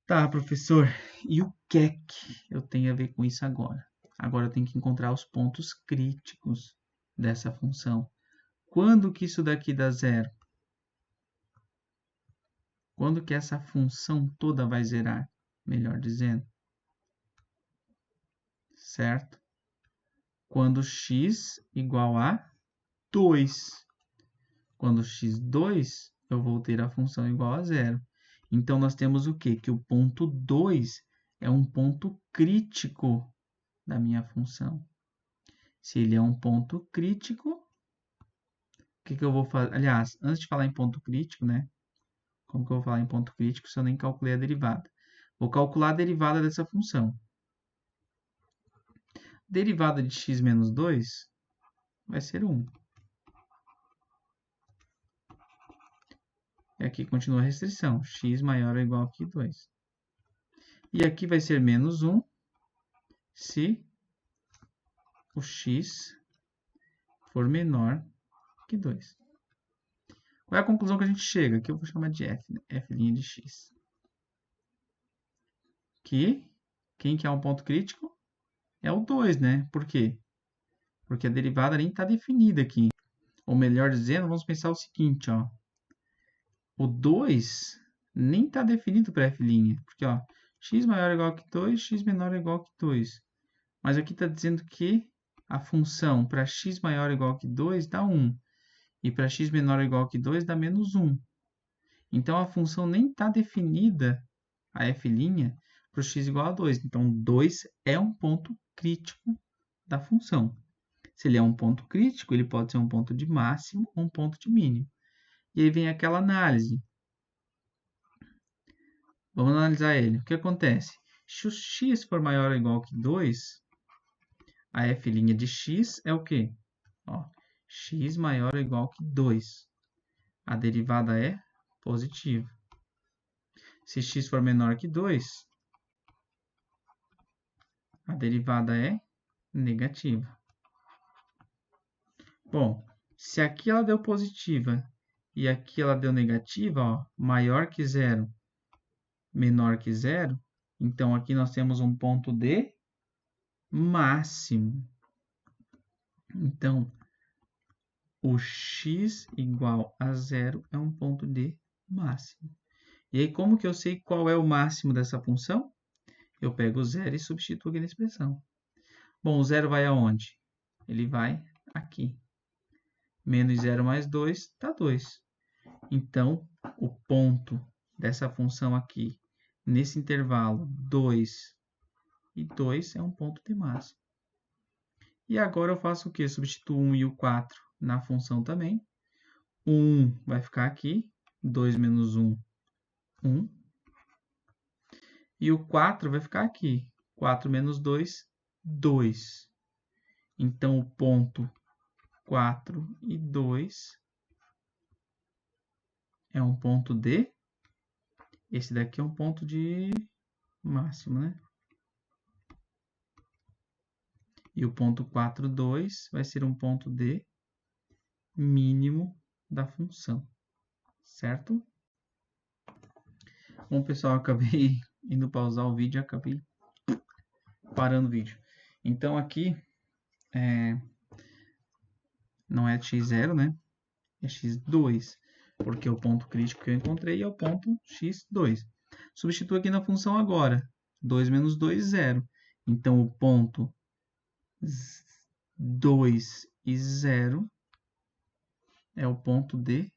Tá, professor, e o que é que eu tenho a ver com isso agora? Agora eu tenho que encontrar os pontos críticos dessa função. Quando que isso daqui dá 0? Quando que essa função toda vai zerar? Melhor dizendo. Certo? Quando x igual a 2. Quando x2, eu vou ter a função igual a 0. Então, nós temos o quê? Que o ponto 2 é um ponto crítico da minha função. Se ele é um ponto crítico, o que eu vou fazer? Aliás, antes de falar em ponto crítico, né? Como que eu vou falar em ponto crítico se eu nem calculei a derivada? Vou calcular a derivada dessa função. Derivada de x menos 2 vai ser 1. E aqui continua a restrição, x maior ou igual que 2. E aqui vai ser menos 1 se o x for menor que 2. Qual é a conclusão que a gente chega? Que eu vou chamar de f, né? F' de x. Quem que é um ponto crítico? É o 2, né? Por quê? Porque a derivada nem está definida aqui. Ou melhor dizendo, vamos pensar o seguinte, ó. O 2 nem está definido para f'. Porque, ó, x maior ou igual que 2, x menor ou igual que 2. Mas aqui está dizendo que a função para x maior ou igual que 2 dá 1. E para x menor ou igual que 2 dá menos 1. Então, a função nem está definida, a f' para o x igual a 2. Então, 2 é um ponto crítico da função. Se ele é um ponto crítico, ele pode ser um ponto de máximo ou um ponto de mínimo. E aí vem aquela análise. Vamos analisar ele. O que acontece? Se o x for maior ou igual que 2, a f' de x é o quê? Ó, x maior ou igual que 2. A derivada é positiva. Se x for menor que 2, a derivada é negativa. Bom, se aqui ela deu positiva e aqui ela deu negativa, ó, maior que 0, menor que 0, então aqui nós temos um ponto de máximo. Então, o x igual a 0 é um ponto de máximo. E aí, como que eu sei qual é o máximo dessa função? Eu pego o 0 e substituo aqui na expressão. Bom, o 0 vai aonde? Ele vai aqui. Menos 0 mais 2 dá 2. Então, o ponto dessa função aqui, nesse intervalo 2 e 2, é um ponto de máximo. E agora eu faço o quê? Substituo 1 e o 4 na função também. O 1 vai ficar aqui. 2 menos 1, 1. E o 4 vai ficar aqui. 4 menos 2, 2. Então, o ponto 4 e 2 é um ponto de... Esse daqui é um ponto de máximo, né? E o ponto 4, 2 vai ser um ponto de mínimo da função, certo? Bom, pessoal, acabei indo pausar o vídeo e acabei parando o vídeo. Então, aqui não é x0, né? É x2, porque o ponto crítico que eu encontrei é o ponto x2. Substituo aqui na função agora. 2 menos 2, 0. Então, o ponto 2 e 0 é o ponto de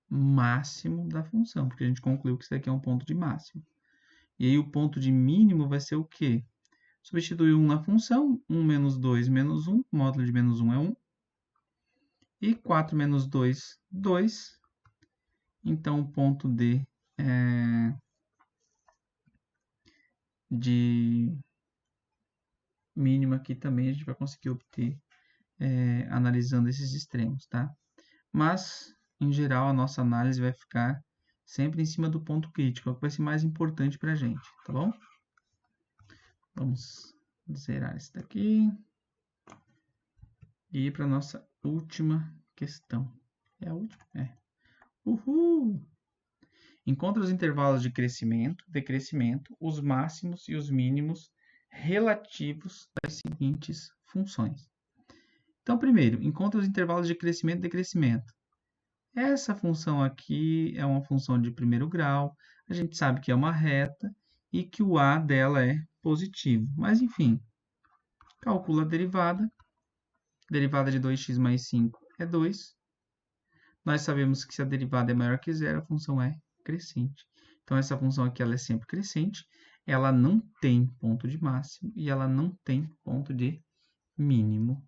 máximo da função, porque a gente concluiu que isso aqui é um ponto de máximo. E aí o ponto de mínimo vai ser o quê? Substituir 1 na função, 1 menos 2 menos 1, módulo de menos 1 é 1. E 4 menos 2, 2. Então, o ponto de mínimo aqui também a gente vai conseguir obter analisando esses extremos, tá? Mas, em geral, a nossa análise vai ficar sempre em cima do ponto crítico, é o que vai ser mais importante para a gente, tá bom? Vamos zerar esse daqui e ir para a nossa última questão. É a última? É. Uhul! Encontra os intervalos de crescimento, decrescimento, os máximos e os mínimos relativos das seguintes funções. Então, primeiro, encontra os intervalos de crescimento e decrescimento. Essa função aqui é uma função de primeiro grau, a gente sabe que é uma reta e que o a dela é positivo. Mas, enfim, calcula a derivada. Derivada de 2x mais 5 é 2. Nós sabemos que se a derivada é maior que zero, a função é crescente. Então, essa função aqui ela é sempre crescente, ela não tem ponto de máximo e ela não tem ponto de mínimo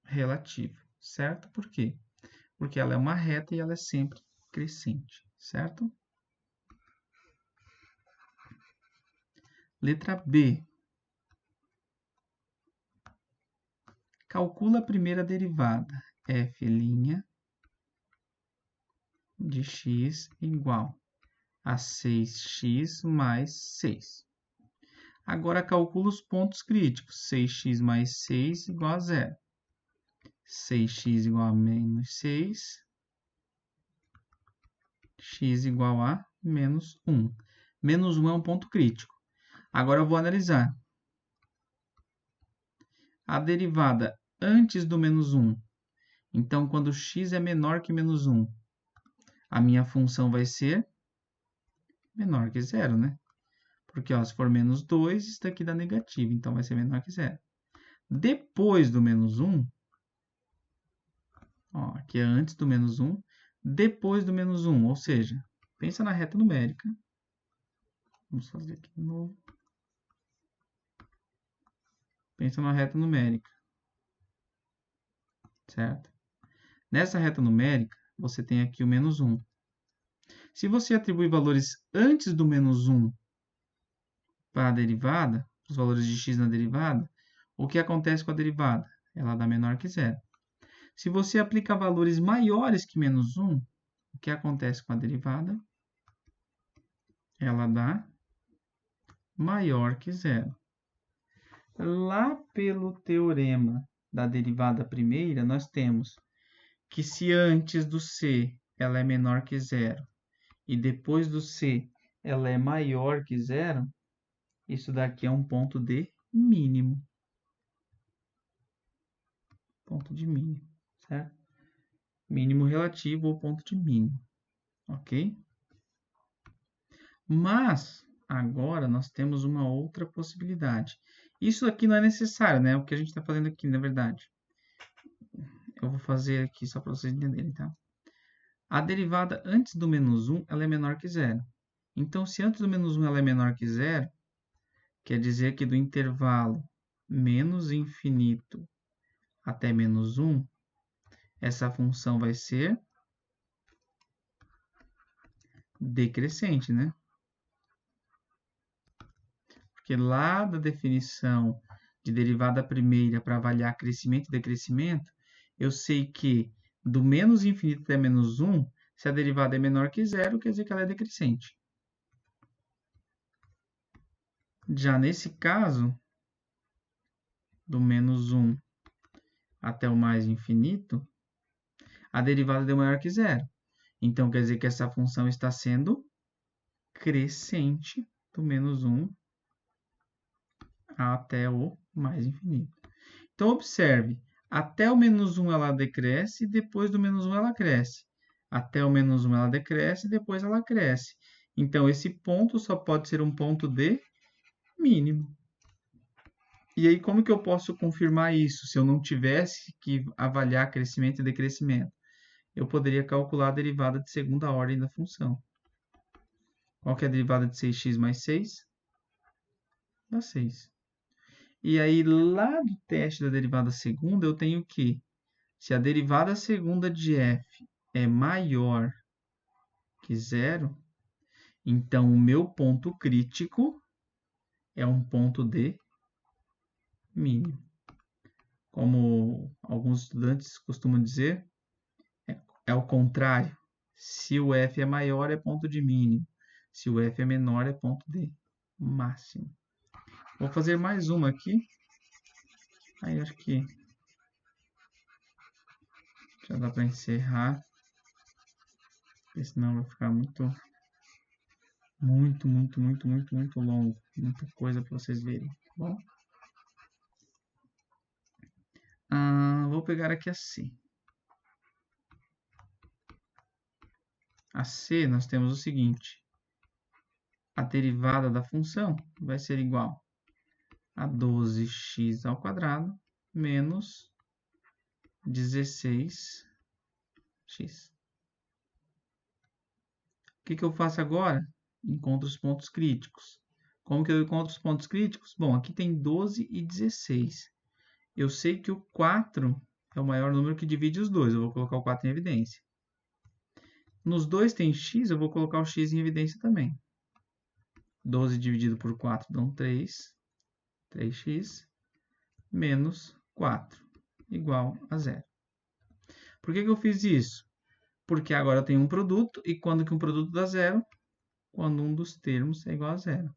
relativo, certo? Por quê? Porque ela é uma reta e ela é sempre crescente, certo? Letra B. Calcula a primeira derivada, f' de x igual a 6x mais 6. Agora, calcula os pontos críticos. 6x mais 6 igual a 0. 6x igual a menos 6. X igual a menos 1. Menos 1 é um ponto crítico. Agora, eu vou analisar. A derivada antes do menos 1. Então, quando x é menor que menos 1, a minha função vai ser menor que 0, né? Porque, ó, se for menos 2, isso daqui dá negativo, então vai ser menor que 0. Depois do menos 1, ó, aqui é antes do menos 1, depois do menos 1, ou seja, pensa na reta numérica. Vamos fazer aqui de novo. Pensa na reta numérica, certo? Nessa reta numérica, você tem aqui o menos 1. Se você atribui valores antes do menos 1 para a derivada, os valores de x na derivada, o que acontece com a derivada? Ela dá menor que zero. Se você aplica valores maiores que menos 1, o que acontece com a derivada? Ela dá maior que zero. Lá pelo teorema da derivada primeira, nós temos que se antes do c ela é menor que zero e depois do c ela é maior que zero, isso daqui é um ponto de mínimo. Ponto de mínimo, certo? Mínimo relativo ou ponto de mínimo, ok? Mas, agora, nós temos uma outra possibilidade. Isso aqui não é necessário, né? O que a gente está fazendo aqui, na verdade. Eu vou fazer aqui só para vocês entenderem, tá? A derivada antes do menos 1, ela é menor que zero. Então, se antes do menos 1 ela é menor que zero, quer dizer que do intervalo menos infinito até menos 1, essa função vai ser decrescente, né? Porque lá da definição de derivada primeira para avaliar crescimento e decrescimento, eu sei que do menos infinito até menos 1, se a derivada é menor que zero, quer dizer que ela é decrescente. Já nesse caso, do menos 1 até o mais infinito, a derivada deu maior que zero. Então, quer dizer que essa função está sendo crescente do menos 1 até o mais infinito. Então, observe, até o menos 1 ela decresce, depois do menos 1 ela cresce. Até o menos 1 ela decresce, depois ela cresce. Então, esse ponto só pode ser um ponto de mínimo. E aí, como que eu posso confirmar isso se eu não tivesse que avaliar crescimento e decrescimento? Eu poderia calcular a derivada de segunda ordem da função. Qual que é a derivada de 6x mais 6? Dá 6. E aí, lá do teste da derivada segunda, eu tenho que, se a derivada segunda de f é maior que zero, então o meu ponto crítico é um ponto de mínimo. Como alguns estudantes costumam dizer, é o contrário. Se o f é maior, é ponto de mínimo. Se o f é menor, é ponto de máximo. Vou fazer mais uma aqui. Aí acho que já dá para encerrar. Porque senão vai ficar muito longo. Muita coisa para vocês verem. Tá bom? Vou pegar aqui a C. A C, nós temos o seguinte. A derivada da função vai ser igual a 12x ao quadrado menos 16x. O que eu faço agora? Encontro os pontos críticos. Como que eu encontro os pontos críticos? Bom, aqui tem 12 e 16. Eu sei que o 4 é o maior número que divide os dois. Eu vou colocar o 4 em evidência. Nos dois tem x, eu vou colocar o x em evidência também. 12 dividido por 4 dão 3. 3x menos 4 igual a 0. Por que eu fiz isso? Porque agora eu tenho um produto, e quando que um produto dá zero? Quando um dos termos é igual a zero.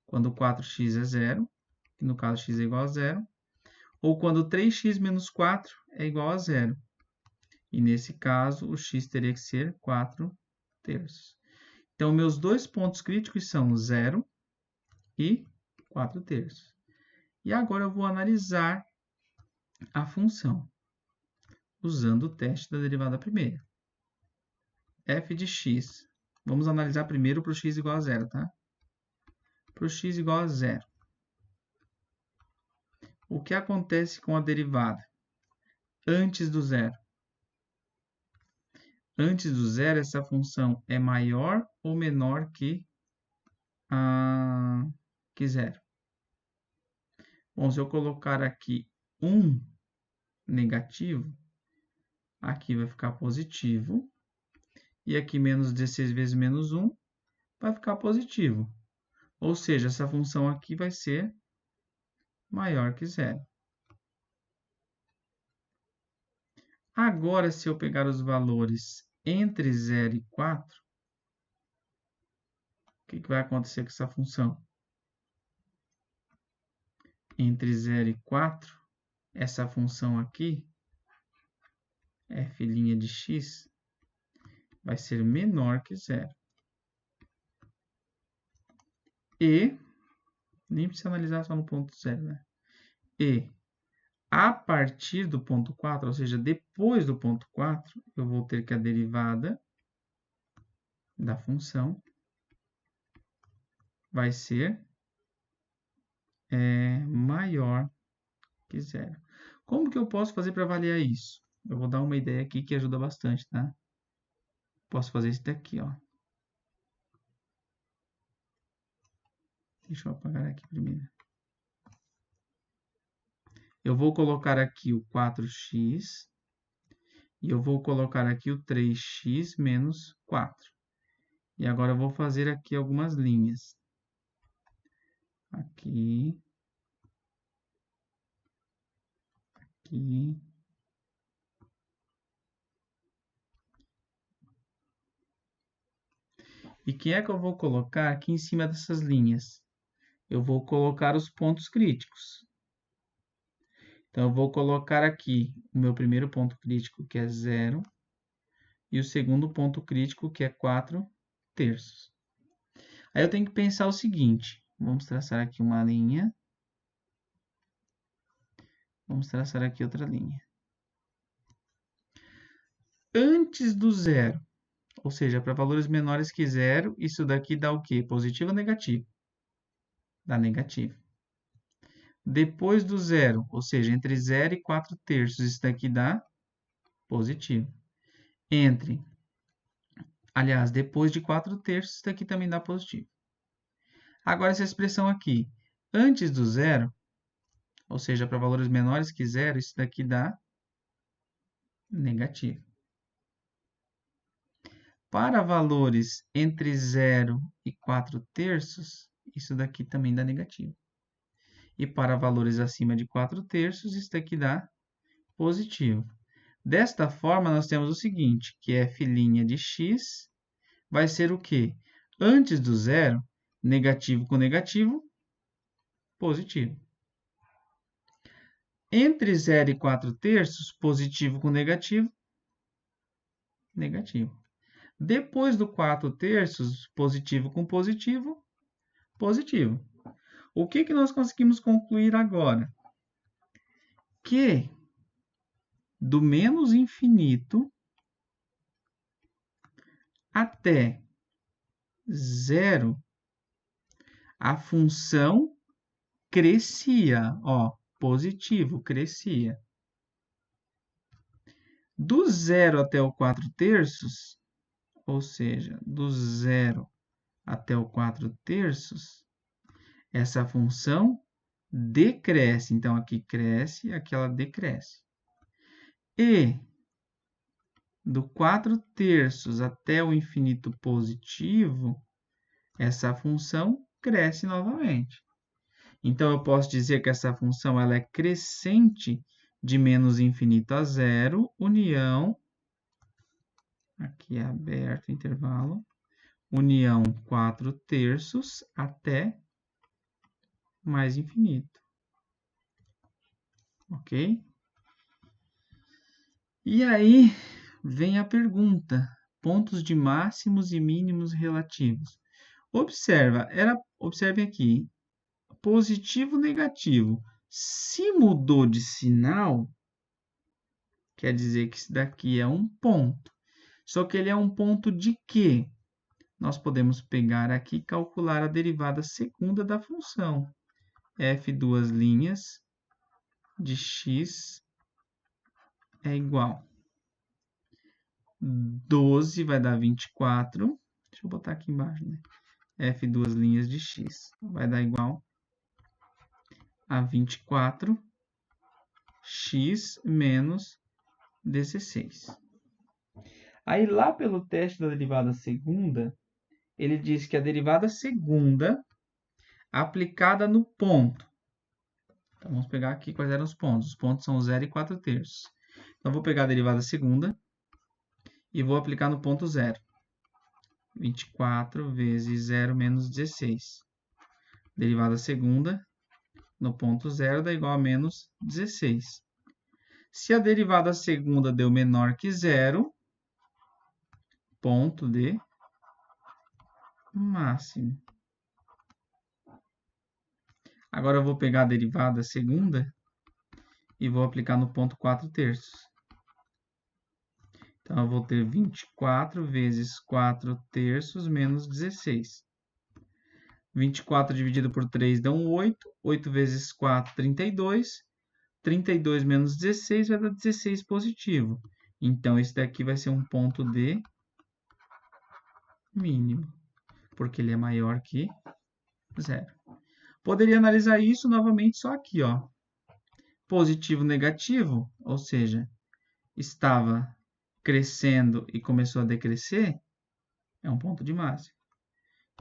Quando 4x é zero, que no caso x é igual a zero, ou quando 3x menos 4 é igual a zero. E nesse caso, o x teria que ser 4/3. Então, meus dois pontos críticos são 0 e 4/3. E agora eu vou analisar a função, usando o teste da derivada primeira. f de x. Vamos analisar primeiro para o x igual a zero, tá? Para o x igual a zero. O que acontece com a derivada antes do zero? Antes do zero, essa função é maior ou menor que zero? Bom, se eu colocar aqui 1 negativo, aqui vai ficar positivo. E aqui menos 16 vezes menos 1 vai ficar positivo. Ou seja, essa função aqui vai ser maior que zero. Agora, se eu pegar os valores entre 0 e 4, o que vai acontecer com essa função? Entre 0 e 4, essa função aqui, f' de x, vai ser menor que zero. E, nem precisa analisar só no ponto 0, né? E, a partir do ponto 4, ou seja, depois do ponto 4, eu vou ter que a derivada da função vai ser maior que zero. Como que eu posso fazer para avaliar isso? Eu vou dar uma ideia aqui que ajuda bastante, tá? Posso fazer isso daqui, ó. Deixa eu apagar aqui primeiro. Eu vou colocar aqui o 4x e eu vou colocar aqui o 3x menos 4. E agora eu vou fazer aqui algumas linhas. Aqui. Aqui. E quem é que eu vou colocar aqui em cima dessas linhas? Eu vou colocar os pontos críticos. Então, eu vou colocar aqui o meu primeiro ponto crítico, que é 0, e o segundo ponto crítico, que é 4/3. Aí eu tenho que pensar o seguinte, vamos traçar aqui uma linha, vamos traçar aqui outra linha. Antes do zero, ou seja, para valores menores que zero, isso daqui dá o quê? Positivo ou negativo? Dá negativo. Depois do zero, ou seja, entre 0 e 4/3, isso daqui dá positivo. Aliás, depois de 4/3, isso daqui também dá positivo. Agora, essa expressão aqui, antes do zero, ou seja, para valores menores que zero, isso daqui dá negativo. Para valores entre 0 e 4/3, isso daqui também dá negativo. E para valores acima de 4/3, isso daqui dá positivo. Desta forma, nós temos o seguinte, que f' de x vai ser o quê? Antes do zero, negativo com negativo, positivo. Entre 0 e 4/3, positivo com negativo, negativo. Depois do 4/3, positivo com positivo, positivo. O que nós conseguimos concluir agora? Que do menos infinito até zero, a função crescia, ó, positivo, crescia. Do 0 até o 4/3, ou seja, do 0 até o 4/3, essa função decresce. Então, aqui cresce, aqui ela decresce. E do 4/3 até o infinito positivo, essa função cresce novamente. Então, eu posso dizer que essa função ela é crescente de menos infinito a zero, união, aqui é aberto o intervalo, união 4/3 até mais infinito. Ok? E aí vem a pergunta, pontos de máximos e mínimos relativos. Observe aqui, positivo, negativo. Se mudou de sinal, quer dizer que isso daqui é um ponto. Só que ele é um ponto de quê? Nós podemos pegar aqui e calcular a derivada segunda da função. F duas linhas de x é igual. 12 vai dar 24. Deixa eu botar aqui embaixo, né? F duas linhas de x vai dar igual a 24 x menos 16. Aí, lá pelo teste da derivada segunda, ele diz que a derivada segunda aplicada no ponto. Então, vamos pegar aqui quais eram os pontos. Os pontos são 0 e 4/3. Então, vou pegar a derivada segunda e vou aplicar no ponto 0. 24 vezes 0 menos 16. Derivada segunda no ponto 0 dá igual a menos 16. Se a derivada segunda deu menor que 0, ponto de máximo. Agora eu vou pegar a derivada segunda e vou aplicar no ponto 4/3. Então, eu vou ter 24 vezes 4/3 menos 16. 24 dividido por 3 dá 8. 8 vezes 4, 32. 32 menos 16 vai dar 16 positivo. Então, esse daqui vai ser um ponto de mínimo, porque ele é maior que 0. Poderia analisar isso novamente só aqui, ó. Positivo, negativo, ou seja, estava crescendo e começou a decrescer, é um ponto de máximo.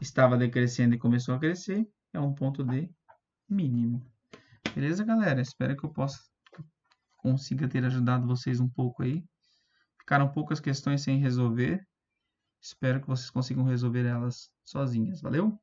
Estava decrescendo e começou a crescer, é um ponto de mínimo. Beleza, galera? Espero que eu consiga ter ajudado vocês um pouco aí. Ficaram poucas questões sem resolver. Espero que vocês consigam resolver elas sozinhas. Valeu?